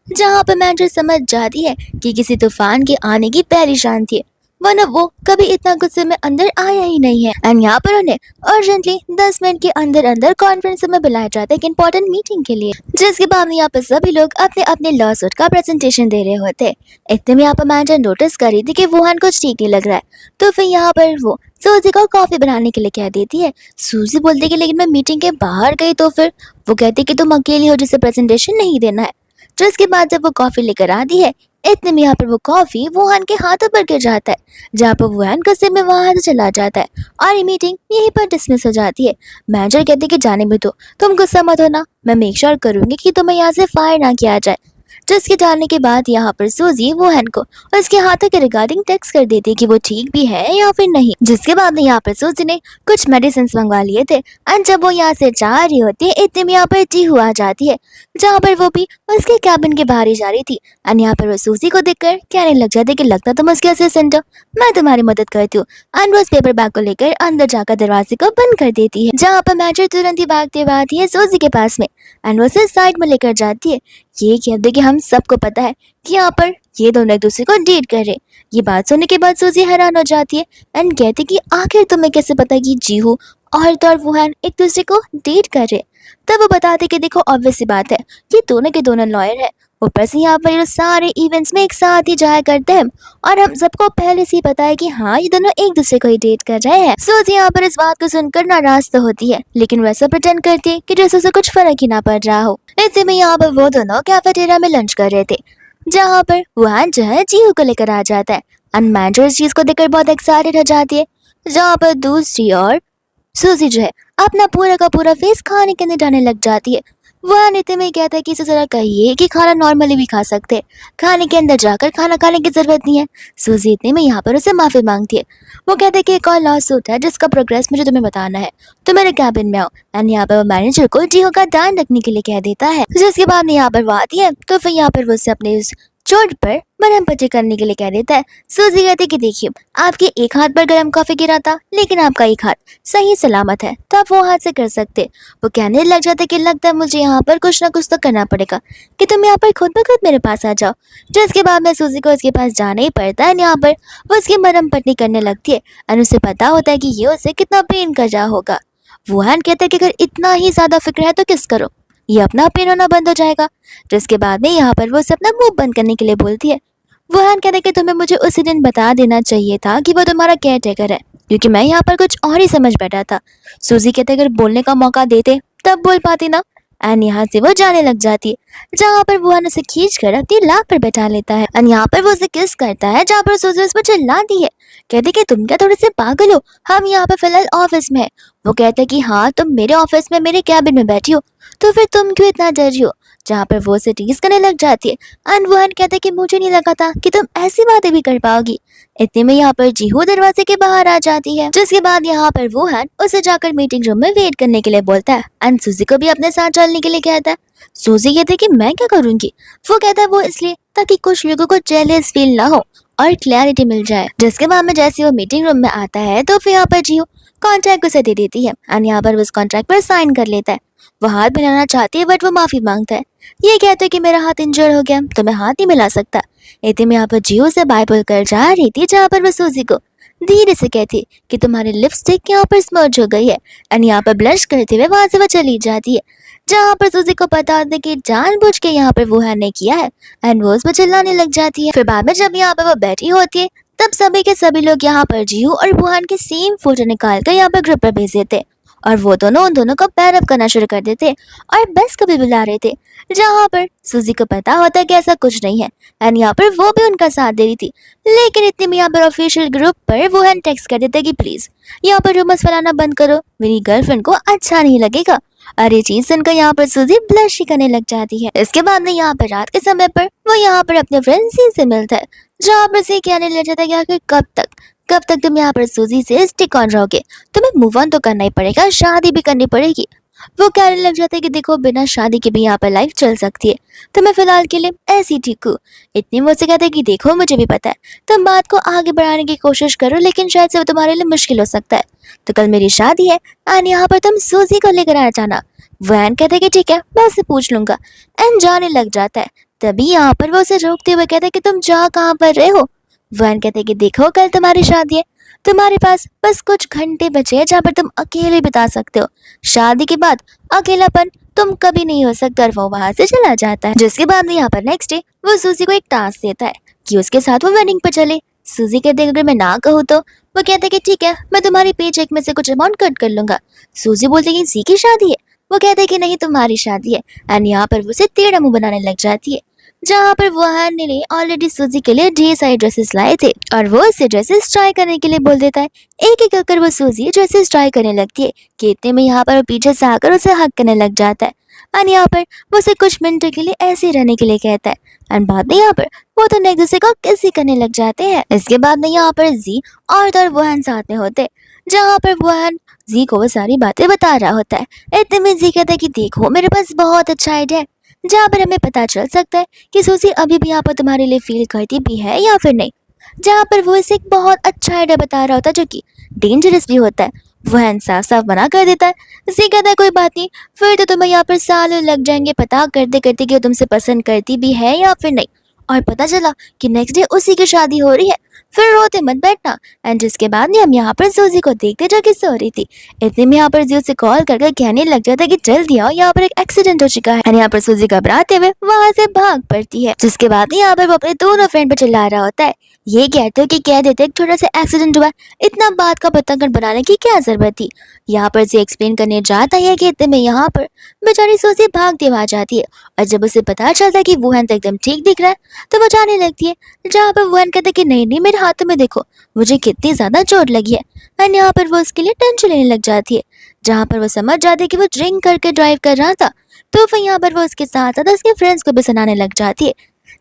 जहाँ पर मैनेजर समझ जाती है कि किसी तूफान के आने की पहली शान थी, वरना वो कभी इतना गुस्से में अंदर आया ही नहीं है। एंड यहाँ पर उन्हें अर्जेंटली 10 मिनट के अंदर अंदर कॉन्फ्रेंस में बुलाया जाता है एक इंपॉर्टेंट मीटिंग के लिए। जिसके बाद यहाँ पर सभी लोग अपने अपने लॉ सूट का प्रेजेंटेशन दे रहे होते हैं। इतने में यहाँ पर मैनेजर नोटिस कर रही थी कि वुहान कुछ ठीक नहीं लग रहा है तो फिर यहाँ पर वो सूजी को कॉफी बनाने के लिए कह देती है। सूजी बोलती कि लेकिन मैं मीटिंग के बाहर गई तो फिर वो कहती कि तुम अकेली हो जिसे प्रेजेंटेशन नहीं देना है। जिसके बाद जब वो कॉफी लेकर आती है इतने में यहाँ पर वो कॉफी वुहान के हाथों पर गिर जाता है, जहाँ पर वुहान गुस्से में वहां से चला जाता है और ये मीटिंग यहीं पर डिसमिस हो जाती है। मैनेजर कहते कि जाने भी दो, तुम गुस्सा मत होना, मैं मेक श्योर करूंगी कि तुम्हें यहाँ से फायर ना किया जाए। जिसके जाने के बाद यहाँ पर सूजी वुहान को उसके हाथों के रिगार्डिंग टेक्स्ट कर देती है कि वो ठीक भी है या फिर नहीं। जिसके बाद में यहाँ पर सूजी ने कुछ मेडिसिन मंगवा लिए थे एंड जब वो यहाँ से जा रही होती है इतने में यहाँ पर जीहू आ जाती है, जहाँ पर वो भी उसके कैबिन के बाहर ही जा रही थी। एंड यहाँ पर वो सूजी को देखकर कहने लग जाती है कि लगता तुम उसके असिस्टेंट हो, मैं तुम्हारी मदद करती हूँ। एंड वो उस पेपर बैग को लेकर अंदर जाकर दरवाजे को बंद कर देती है, जहाँ पर मैनेजर तुरंत ही भागते हुए आती है सूजी के पास में एंड वो उसे साइड में लेकर जाती है। ये कहते कि हम सबको पता है कि यहाँ पर ये दोनों एक दूसरे को डेट कर रहे। ये बात सुनने के बाद सूजी हैरान हो जाती है एंड कहती कि आखिर तुम्हें कैसे पता कि जीहू और तो और वुहान एक दूसरे को डेट कर रहे। तब वो बताते कि देखो ऑब्वियस सी बात है, ये दोनों के दोनों लॉयर है, ऊपर से यहाँ पर ये सारे इवेंट्स में एक साथ ही जाया करते हैं और हम सबको पहले से ही पता है कि हाँ ये दोनों एक दूसरे को ही डेट कर रहे हैं। सूजी यहाँ पर इस बात को सुनकर नाराज तो होती है, लेकिन वैसा प्रिटेंड करती है कि जैसे उसे कुछ फर्क ही ना पड़ रहा हो। ऐसे में यहाँ पर वो दोनों कैफेटेरिया में लंच कर रहे थे, जहाँ पर वुहान जो है जीहू को लेकर आ जाता है एंड मैनेजर इस चीज को देखकर बहुत एक्साइटेड हो जाती है, जहाँ पर दूसरी ओर सूजी जो है अपना पूरा का पूरा फेस खाने के अंदर डालने लग जाती है। वह इतने में कहता है कि इसे जरा कहिए कि खाना नॉर्मली भी खा सकते हैं, खाने के अंदर जाकर खाना खाने की जरूरत नहीं है। सूजी इतने में यहाँ पर उसे माफी मांगती है। वो कहते हैं कि एक और लॉ सूट है जिसका प्रोग्रेस मुझे तुम्हें बताना है, तो मेरे कैबिन में आओ। एंड यहाँ पर वो मैनेजर को जीहो का ध्यान रखने के लिए कह देता है। जिसके बाद में यहाँ पर वो आती है तो फिर यहाँ पर वो उसे अपने चोट पर मरहम पट्टी करने के लिए कह देता है। सूजी कहती कि देखिए आपके एक हाथ पर गर्म कॉफी गिरा था, लेकिन आपका एक हाथ सही सलामत है, तो आप वो हाथ से कर सकते। वो कहने लग जाते कि लगता है मुझे यहाँ पर कुछ ना कुछ तो करना पड़ेगा कि तुम यहाँ पर खुद ब खुद मेरे पास आ जाओ। जिसके बाद में सूजी को उसके पास जाना ही पड़ता है। यहाँ पर वो उसकी मरहम पट्टी करने लगती है और उसे पता होता है कि ये उसे कितना पेन कर रहा होगा। वुहान कहता है कि अगर इतना ही ज्यादा फिक्र है तो किस करो, ये अपना पेन होना बंद हो जाएगा। जिसके बाद में यहाँ पर वो उसे अपना मुंह बंद करने के लिए बोलती है। वुहान कहते कि तुम्हें मुझे उसी दिन बता देना चाहिए था कि वो तुम्हारा केयर टेकर है, क्योंकि मैं यहाँ पर कुछ और ही समझ बैठा था। सूजी कहते अगर बोलने का मौका देते तब बोल पाती ना। एंड यहाँ से वो जाने लग जाती है, जहाँ पर वुहान उसे खींच कर अपनी लाख पर बैठा लेता है। एंड यहाँ पर वो उसे किस करता है, जहाँ पर सूजी उस पर चिल्लाती है, कहती कि तुम क्या थोड़े से पागल हो, हम यहाँ पर फिलहाल ऑफिस में है। वो कहते कि हाँ तुम मेरे ऑफिस में मेरे कैबिन में बैठी हो, तो फिर तुम क्यों इतना डर रही हो। जहाँ पर वो उसे टीज करने लग जाती है एंड वुहान कहता है कि मुझे नहीं लगा था कि तुम ऐसी बातें भी कर पाओगी। इतने में यहाँ पर जीहू दरवाजे के बाहर आ जाती है। जिसके बाद यहाँ पर वुहान उसे जाकर मीटिंग रूम में वेट करने के लिए बोलता है एंड सूजी को भी अपने साथ चलने के लिए कहता है। सूजी कहती है कि मैं क्या करूंगी। वो कहता है वो इसलिए ताकि कुछ लोगों को जेलस फील ना हो और क्लैरिटी मिल जाए। जिसके बाद में जैसे वो मीटिंग रूम में आता है तो फिर यहाँ पर जीहू कॉन्ट्रैक्ट उसे दे देती है एंड यहाँ पर वो उस कॉन्ट्रैक्ट पर साइन कर लेता है। वो हाथ मिलाना चाहती है बट वो माफी मांगता है। ये कहते हैं कि मेरा हाथ इंजर्ड हो गया तो मैं हाथ नहीं मिला सकता। इतने में यहाँ पर जीहू से बाय बोल कर जा रही थी, जहाँ पर वो सूजी को धीरे से कहती कि तुम्हारी लिपस्टिक यहाँ पर स्मर्ज हो गई है एंड यहाँ पर ब्लश करते हुए वहां से वो चली जाती है। जहाँ पर सूजी को पता होता है कि जानबूझ के यहाँ पर वुहान ने किया है एंड वो उस पर चिल्लाने लग जाती है। फिर बाद में जब यहाँ पर वो बैठी होती है तब सभी के सभी लोग यहाँ पर जीहू और वुहान के सेम फोटो निकाल कर यहाँ पर ग्रुप पर भेज देते और वो दोनों उन दोनों को पैर अप करना शुरू कर देते और बस को भी बुला रहे थे। जहाँ पर सूजी को पता होता है कि ऐसा कुछ नहीं है एंड यहाँ पर वो भी उनका साथ दे रही थी। लेकिन इतने में यहाँ पर ऑफिशियल ग्रुप पर वुहान टेक्स्ट कर देते कि प्लीज यहाँ पर रूमर्स फैलाना बंद करो, मेरी गर्लफ्रेंड को अच्छा नहीं लगेगा। और ये चीज सुनकर यहाँ पर सूजी ब्लश ही करने लग जाती है। इसके बाद में यहाँ पर रात के समय पर वो यहाँ पर अपने फ्रेंड से मिलता है, जहाँ पर से कहने लग जाता है कि आखिर कब तक तुम यहाँ पर सूजी से स्टिक ऑन रहोगे, तुम्हें मूव ऑन तो करना ही पड़ेगा, शादी भी करनी पड़ेगी। वो कहने लग जाता है कि देखो बिना शादी के भी यहाँ पर लाइफ चल सकती है, तो मैं फिलहाल के लिए ऐसी ठीक हूँ। इतनी मुझसे कहता है कि देखो मुझे भी पता है तुम बात को आगे बढ़ाने की कोशिश करो, लेकिन शायद से वो तुम्हारे लिए मुश्किल हो सकता है। तो कल मेरी शादी है एंड यहाँ पर तुम सूजी को लेकर आ जाना। वैन कहता है कि ठीक है मैं उससे पूछ लूंगा एंड जाने लग जाता है। तभी यहाँ पर वो उसे रोकते हुए कहता है कि तुम जा कहाँ पर रहे हो। वैन कहते हैं कि देखो कल तुम्हारी शादी है, तुम्हारे पास बस कुछ घंटे बचे हैं जहाँ पर तुम अकेले बिता सकते हो। शादी के बाद अकेलापन तुम कभी नहीं हो सकता। और वो वहां से चला जाता है। जिसके बाद में यहाँ पर नेक्स्ट डे वो सूजी को एक टास्क देता है कि उसके साथ वो वेडिंग पर चले। सूजी कहते हैं अगर मैं ना कहूँ तो। वो कहते हैं कि ठीक है मैं तुम्हारी पे चेक में से कुछ अमाउंट कट कर लूंगा। सूजी बोलती है कि सी की शादी है। वो कहते हैं कि नहीं तुम्हारी शादी है एंड यहाँ पर वो उसे टेढ़ा मुंह बनाने लग जाती है। जहाँ पर वुहान ने ऑलरेडी सूजी के लिए ढेर सारे ड्रेसेस लाए थे और वो उसे ड्रेसेस ट्राई करने के लिए बोल देता है। एक एक कर वो सूजी ड्रेसेस ट्राई करने लगती है कि इतने में यहाँ पर वो पीछे से आकर उसे हक करने लग जाता है। एंड यहाँ पर वो उसे कुछ मिनटों के लिए ऐसे ही रहने के लिए कहता है। एंड बाद में यहाँ पर वो तो एक दूसरे को किस ही करने लग जाते हैं। इसके बाद में यहाँ पर जी और वुहान साथ में होते हैं, जहाँ पर वुहान जी को वो सारी बातें बता रहा होता है। इतने में जी कहता है कि देखो मेरे पास बहुत अच्छा आइडिया है, जहाँ पर हमें पता चल सकता है कि सूजी अभी भी यहाँ पर तुम्हारे लिए फील करती भी है या फिर नहीं। जहाँ पर वो इसे एक बहुत अच्छा आइडिया बता रहा होता है जो कि डेंजरस भी होता है। वह साफ साफ मना कर देता है। इसे कहता है कोई बात नहीं, फिर तो तुम्हें यहाँ पर सालों लग जाएंगे पता करते करते कि वो तुमसे पसंद करती भी है या फिर नहीं। और पता चला कि नेक्स्ट डे उसी की शादी हो रही है, फिर रोते मत बैठना। एंड जिसके बाद में हम यहाँ पर सूजी को देखते जो कि सो रही थी। इतने में यहाँ पर जी उसे कॉल करके कहने लग जाता है कि जल्दी आओ, यहाँ पर एक एक्सीडेंट हो चुका है। और यहाँ पर सूजी घबराते हुए वहां से भाग पड़ती है। जिसके बाद यहाँ पर वो अपने दोनों फ्रेंड पर चिल्ला रहा होता है, ये कहते हो कि कह देते एक छोटा सा एक्सीडेंट हुआ, इतना बात का पतंगड़ बनाने की क्या जरूरत थी। यहाँ पर जी एक्सप्लेन करने जाता है कि इतने में यहाँ पर बेचारी सूजी भागती हुई आ जाती है। और जब उसे पता चलता है कि वुहान तो एकदम ठीक दिख रहा है तो वो जाने लगती है। जहाँ पर वुहान कहता है कि नहीं नहीं मेरे हाथों में देखो मुझे कितनी ज्यादा चोट लगी है। और यहाँ पर वो उसके लिए टेंशन लेने लग जाती है। जहाँ पर वो समझ जाती है कि वो ड्रिंक करके ड्राइव कर रहा था, तो फिर यहाँ पर वो उसके साथ साथ उसके फ्रेंड्स को भी सुनाने लग जाती है।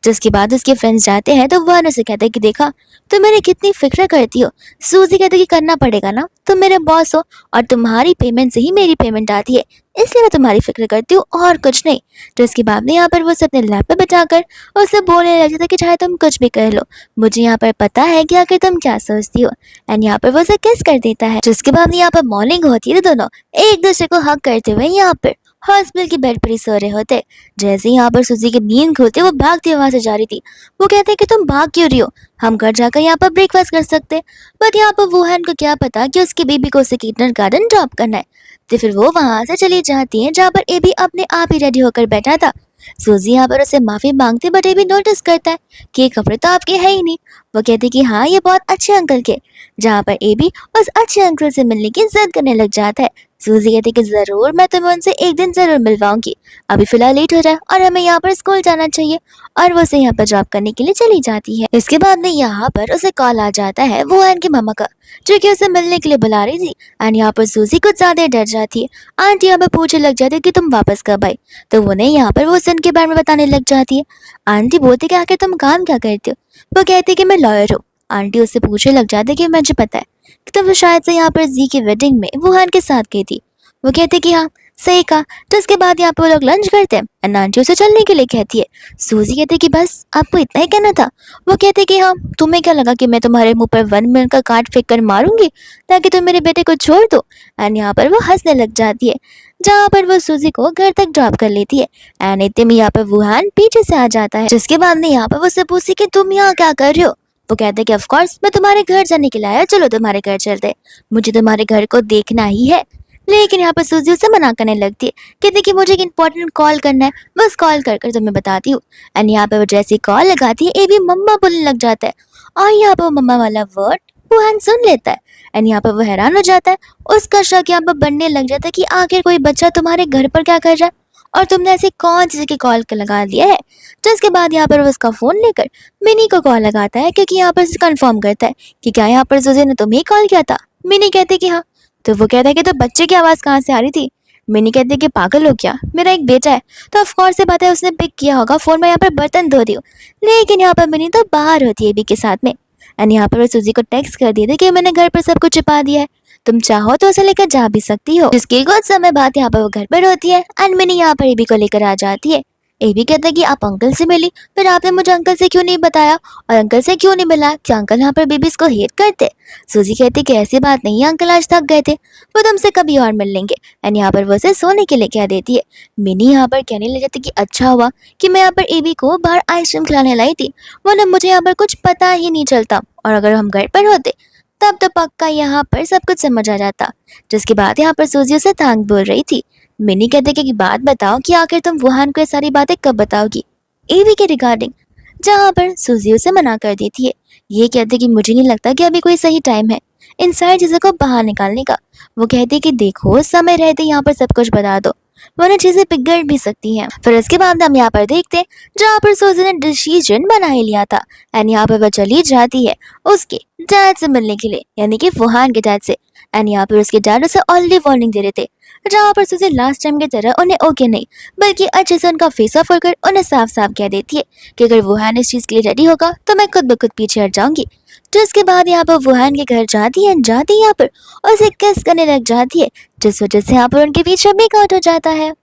जिसके बाद उसके फ्रेंड्स जाते हैं तो वह उसे कहते हैं कि देखा तुम मेरी कितनी फिक्र करती हो। सूजी कहते कि करना पड़ेगा ना, तुम मेरे बॉस हो और तुम्हारी पेमेंट से ही मेरी पेमेंट आती है, इसलिए मैं तुम्हारी फिक्र करती हूँ और कुछ नहीं। तो इसके बाद में यहाँ पर वो अपने लैप पे बिठाकर उससे बोलने लग जाता है कि चाहे तुम कुछ भी कर लो, मुझे यहाँ पर पता है कि आखिर तुम क्या सोचती हो। एंड यहाँ पर वो उसे किस कर देता है। जिसके बाद में यहाँ पर मॉर्निंग होती है तो दोनों एक दूसरे को हक करते हुए यहाँ पर हॉस्पिटल की बेड पर ही सो रहे होते। जैसे ही यहाँ पर सूजी की नींद खुलती वो भागती वहां से जा रही थी। वो कहते हैं कि तुम भाग क्यों रही हो, हम घर जाकर यहाँ पर ब्रेकफास्ट कर सकते। बट यहाँ पर वुहान को क्या पता कि उसकी बेबी को उसे किटनर गार्डन ड्रॉप करना है। तो फिर वो वहां से चली जाती है जहाँ पर एबी अपने आप ही रेडी होकर बैठा था। सूजी यहाँ पर उसे माफी मांगते बट एबी नोटिस करता है कि ये कपड़े तो आपके है ही नहीं। वो कहती कि हाँ ये बहुत अच्छे अंकल के। जहाँ पर एबी उस अच्छे अंकल से मिलने की जिद करने लग जाता है। सूजी कहती कि जरूर मैं तुम्हें उनसे एक दिन जरूर मिलवाऊंगी, अभी फिलहाल लेट हो रहा है और हमें यहाँ पर स्कूल जाना चाहिए। और वो उसे यहाँ पर जॉब करने के लिए चली जाती है। इसके बाद में यहाँ पर उसे कॉल आ जाता है वुहान की मामा का, जो कि उसे मिलने के लिए बुला रही थी। एंड यहाँ पर सूजी कुछ ज्यादा डर जाती है। आंटी यहाँ पर पूछने लग जाती है कि तुम वापस कब आई, तो उन्हें यहाँ पर वो सन के बारे में बताने लग जाती है। आंटी बोलती कि आखिर तुम काम क्या करते हो। वो कहती है कि मैं लॉयर हूँ। आंटी उससे पूछने लग जाती है कि मुझे पता है कि तुम शायद से यहाँ पर जी की वेडिंग में वुहान के साथ गई थी। वो कहते कि हाँ सही कहा। तो उसके बाद यहाँ पे वो लोग लंच करते हैं एंड आंटी उसे चलने के लिए कहती है। सूजी कहते कि बस आपको इतना ही कहना था। वो कहते कि हाँ तुम्हें क्या लगा कि मैं तुम्हारे मुंह पर 1 मिनट का कार्ड फेंक कर मारूंगी ताकि तुम मेरे बेटे को छोड़ दो। एंड यहाँ पर वो हंसने लग जाती है। जहाँ पर वो सूजी को घर तक ड्रॉप कर लेती है। एंड इतने में यहाँ पर वुहान पीछे से आ जाता है। जिसके बाद में यहाँ पर वो उससे पूछती कि तुम यहाँ क्या कर रहे हो। वो कहते कि ऑफ कोर्स मैं तुम्हारे घर जाने के लिए आया, चलो तुम्हारे घर चलते, मुझे तुम्हारे घर को देखना ही है। लेकिन यहाँ पर सूजी उसे मना करने लगती है। कहती कि मुझे एक इंपॉर्टेंट कॉल करना है, बस कॉल कर कर तुम्हें बताती हूँ। एंड यहाँ पे वो जैसी कॉल लगाती है ए भी मम्मा बोलने लग जाता है। और यहाँ पर वो मम्मा वाला वर्ड वुहान सुन लेता है। एंड यहाँ पर वो हैरान हो जाता है। उसका शक यहाँ पर बनने लग जाता है कि आखिर कोई बच्चा तुम्हारे घर पर क्या कर रहा है और तुमने ऐसी कौन सी जगह कॉल लगा दिया है। तो इसके बाद यहाँ पर वो उसका फोन लेकर मिनी को कॉल लगाता है, क्योंकि यहाँ पर कंफर्म करता है कि क्या यहाँ पर सूजी ने तुम्हें कॉल किया था। मिनी कहते कि हाँ। तो वो कहता है कि तो बच्चे की आवाज कहाँ से आ रही थी। मिनी कहती है कि पागल हो क्या, मेरा एक बेटा है। तो ऑफ कोर्स से बात है उसने पिक किया होगा फोन में, यहाँ पर बर्तन धो रही हूँ। लेकिन यहाँ पर मिनी तो बाहर होती है बी के साथ में। एंड यहाँ पर वो सूजी को टेक्स्ट कर दिया था कि मैंने घर पर सब कुछ छिपा दिया है, तुम चाहो तो उसे लेकर जा भी सकती हो। जिसके कुछ समय बाद यहाँ पर वो घर पर होती है एंड मिनी यहाँ पर एबी को लेकर आ जाती है। एबी कहता है कि आप अंकल से मिली, फिर आपने मुझे अंकल से क्यों नहीं बताया और अंकल से क्यों नहीं मिला, क्या अंकल यहाँ पर बेबीज को हेट करते। सूजी कहती कि ऐसी बात नहीं है, अंकल आज थक गए थे, वो तुमसे कभी और मिल लेंगे। एंड यहाँ पर वो उसे सोने के लिए कह देती है। मिनी यहाँ पर कहने लग जाती कि अच्छा हुआ कि मैं यहाँ पर एबी को बाहर आइसक्रीम खिलाने लाई थी, वरना मुझे यहाँ पर कुछ पता ही नहीं चलता, और अगर हम घर पर होते तब तो पक्का यहाँ पर सब कुछ समझ आ जाता। जिसके बाद यहाँ पर सूजी उसे थैंक बोल रही थी। मिनी कहते कि बात बताओ कि आखिर तुम वुहान को ये सारी बातें कब बताओगी एवी के रिगार्डिंग। जहाँ पर सूजी उसे मना कर देती है। ये कहते कि मुझे नहीं लगता कि अभी कोई सही टाइम है इन सारी चीजों को बाहर निकालने का। वो कहते कि देखो समय रहते यहाँ पर सब कुछ बता दो, वरना चीजें बिगड़ भी सकती हैं। फिर इसके बाद हम यहाँ पर देखते हैं जहाँ पर सूजी ने डिसीजन बना ही लिया था एंड यहाँ पर वह चली जाती है उसके डैड से मिलने के लिए, यानी कि फुहान के डैड से। एंड यहाँ पर उसके डैड उसे ऑलरेडी वार्निंग दे रहे थे, जहाँ पर सूजी लास्ट टाइम की तरह उन्हें ओके नहीं बल्कि अच्छे से उनका फेस ऑफ कर उन्हें साफ साफ कह देती है कि अगर वुहान इस चीज के लिए रेडी होगा तो मैं खुद ब खुद पीछे हट जाऊंगी। जिसके बाद यहाँ पर वुहान के घर जाती है, जाती यहाँ पर उसे किस करने लग जाती है, जिस वजह से यहाँ पर उनके बीच ब्रेकआउट हो जाता है।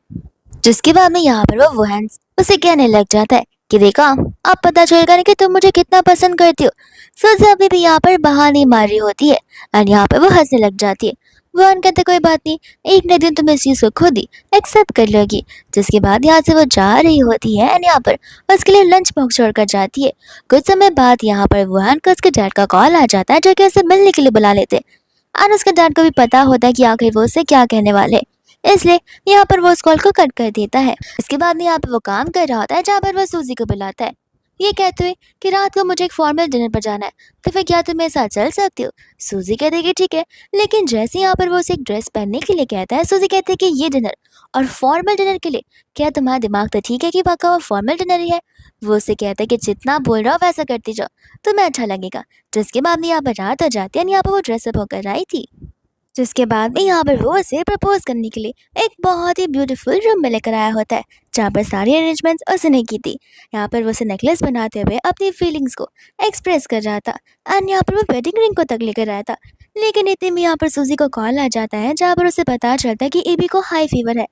जिसके बाद में यहाँ पर वो वुहान उसे कहने लग जाता है कि देखा, अब पता चलेगा ना कि तुम मुझे कितना पसंद करती हो। सुजी अभी भी यहाँ पर बहाने मार रही होती है और यहाँ पर वो हंसने लग जाती है। वुहान कहते कोई बात नहीं, एक न दिन तुम इस चीज को खुद ही एक्सेप्ट कर लोगी। जिसके बाद यहाँ से वो जा रही होती है एंड यहाँ पर उसके लिए लंच बॉक्स छोड़कर जाती है। कुछ समय बाद यहाँ पर वुहान को उसके डैड का कॉल आ जाता है जो कि उसे मिलने के लिए बुला लेते हैं और उसके डैड को भी पता होता है कि आखिर वो उसे क्या कहने वाले, इसलिए यहाँ पर वो उस कॉल को कट कर देता है। इसके बाद में यहाँ पर वो काम कर रहा होता है जहाँ पर वो सूजी को बुलाता है, ये कहते हुए कि रात को मुझे एक फॉर्मल डिनर पर जाना है, तो फिर क्या तुम मेरे साथ चल सकती हो। सूजी कहती है कि ठीक है, लेकिन जैसे यहाँ पर वो उसे एक ड्रेस पहनने के लिए कहता है, सूजी कहती है कि ये डिनर और फॉर्मल डिनर के लिए क्या तुम्हारा दिमाग तो ठीक है कि पक्का वो फॉर्मल डिनर ही है। वो उसे कहता है कि जितना बोल रहा हो वैसा करती जाओ, तुम्हें अच्छा लगेगा। जिसके बाद में यहाँ पर रात हो जाती है और यहाँ पर वो ड्रेसअप होकर आई थी। जिसके बाद में यहाँ पर वो उसे प्रपोज करने के लिए एक बहुत ही ब्यूटीफुल रूम में लेकर आया होता है जहाँ पर सारी अरेंजमेंट्स उसने की थी। यहाँ पर वो उसे नेकलेस बनाते हुए अपनी फीलिंग्स को एक्सप्रेस कर रहा था एंड यहाँ पर वो वेडिंग रिंग को तक लेकर आया था। लेकिन इतने में यहाँ पर सूजी को कॉल आ जाता है जहाँ पर उसे पता चलता है कि एबी को हाई फीवर है,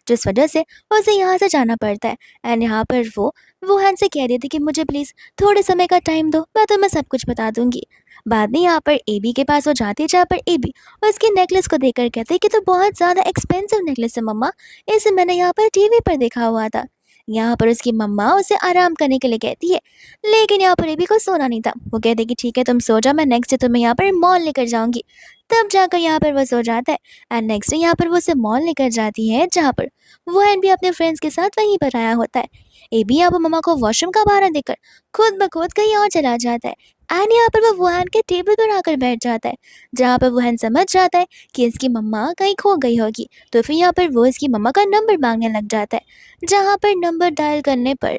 जिस वजह से उसे यहाँ से जाना पड़ता है। एंड यहाँ पर वो वुहान से कह रही थी कि मुझे प्लीज़ थोड़े समय का टाइम दो, मैं तुम्हें सब कुछ बता दूंगी। बाद में यहाँ पर एबी के पास वो जाती है जहाँ पर एबी उसके नेकलेस को देखकर कहते हैं कि तो बहुत ज़्यादा एक्सपेंसिव नेकलेस है मम्मा, इसे मैंने यहाँ पर टीवी पर देखा हुआ था। यहाँ पर उसकी मम्मा उसे आराम करने के लिए कहती है, लेकिन यहाँ पर एबी को सोना नहीं था। वो कहते कि ठीक है तुम सो जाओ, मैं नेक्स्ट डे तुम्हें यहाँ पर मॉल लेकर जाऊंगी। तब जाकर यहाँ पर वो सो जाता है एंड नेक्स्ट डे यहाँ पर वो उसे मॉल लेकर जाती है जहाँ पर वो एंड भी अपने फ्रेंड्स के साथ वहीं पर आया होता है। एबी यहाँ पर मम्मा को वॉशरूम का बहाना देकर खुद ब खुद कहीं और चला जाता है एंड यहाँ पर वो वुहान के टेबल पर आकर बैठ जाता है जहाँ पर वुहान समझ जाता है कि इसकी मम्मा कहीं खो गई होगी। तो फिर यहाँ पर वो इसकी मम्मा का नंबर मांगने लग जाता है जहाँ पर नंबर डायल करने पर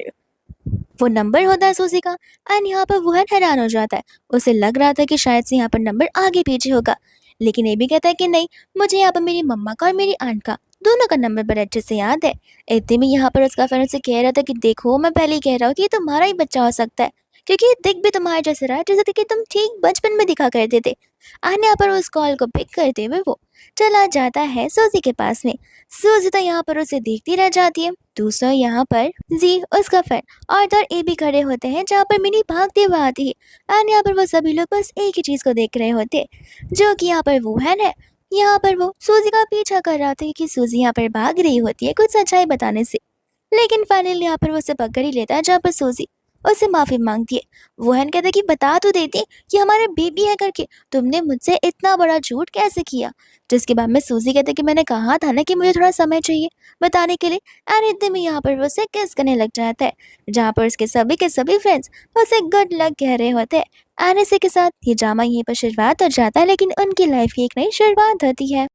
वो नंबर होता है सूजी का एंड यहाँ पर वुहान हैरान हो जाता है। उसे लग रहा था कि शायद से यहाँ पर नंबर आगे पीछे होगा, लेकिन ये भी कहता है कि नहीं, मुझे यहाँ पर मेरी मम्मा का और मेरी आंट का दोनों का नंबर बड़े अच्छे से याद है। इतने में यहाँ पर उसका फ्रेंड उसे कह रहा था कि देखो मैं पहले ही कह रहा हूँ कि ये तुम्हारा ही बच्चा हो सकता है, क्योंकि ये दिख भी तुम्हारे जैसे रहा है जैसे कि तुम ठीक बचपन में दिखा करते थे। आने यहाँ पर उस कॉल को पिक करते हुए वो चला जाता है सूजी के पास में। सूजी तो यहाँ पर उसे देखती रह जाती है। दूसरा यहाँ पर जी उसका फ्रेंड और ए भी खड़े होते हैं जहाँ पर मिनी भागते हुए आती है एंड यहाँ पर वो सभी लोग बस एक ही चीज को देख रहे होते हैं, जो कि यहाँ पर वुहान है। यहाँ पर वो सूजी का पीछा कर रहा था कि सूजी यहाँ पर भाग रही होती है कुछ सच्चाई बताने से, लेकिन फाइनली यहाँ पर वो उसे पकड़ ही लेता है जहाँ पर सूजी उससे माफी मांगती है। वुहान कहता है कि बता तो देती कि हमारे बेबी है करके तुमने मुझसे इतना बड़ा झूठ कैसे किया। जिसके बाद में सूजी कहते कि मैंने कहा था ना कि मुझे थोड़ा समय चाहिए बताने के लिए। एंड इतने में यहाँ पर वो उसे किस करने लग जाता है जहाँ पर उसके सभी के सभी फ्रेंड्स उसे गुड लक कह रहे होते हैं। एंड इसी के साथ ये ड्रामा यहीं पर शुरुआत हो जाता है, लेकिन उनकी लाइफ की एक नई शुरुआत होती है।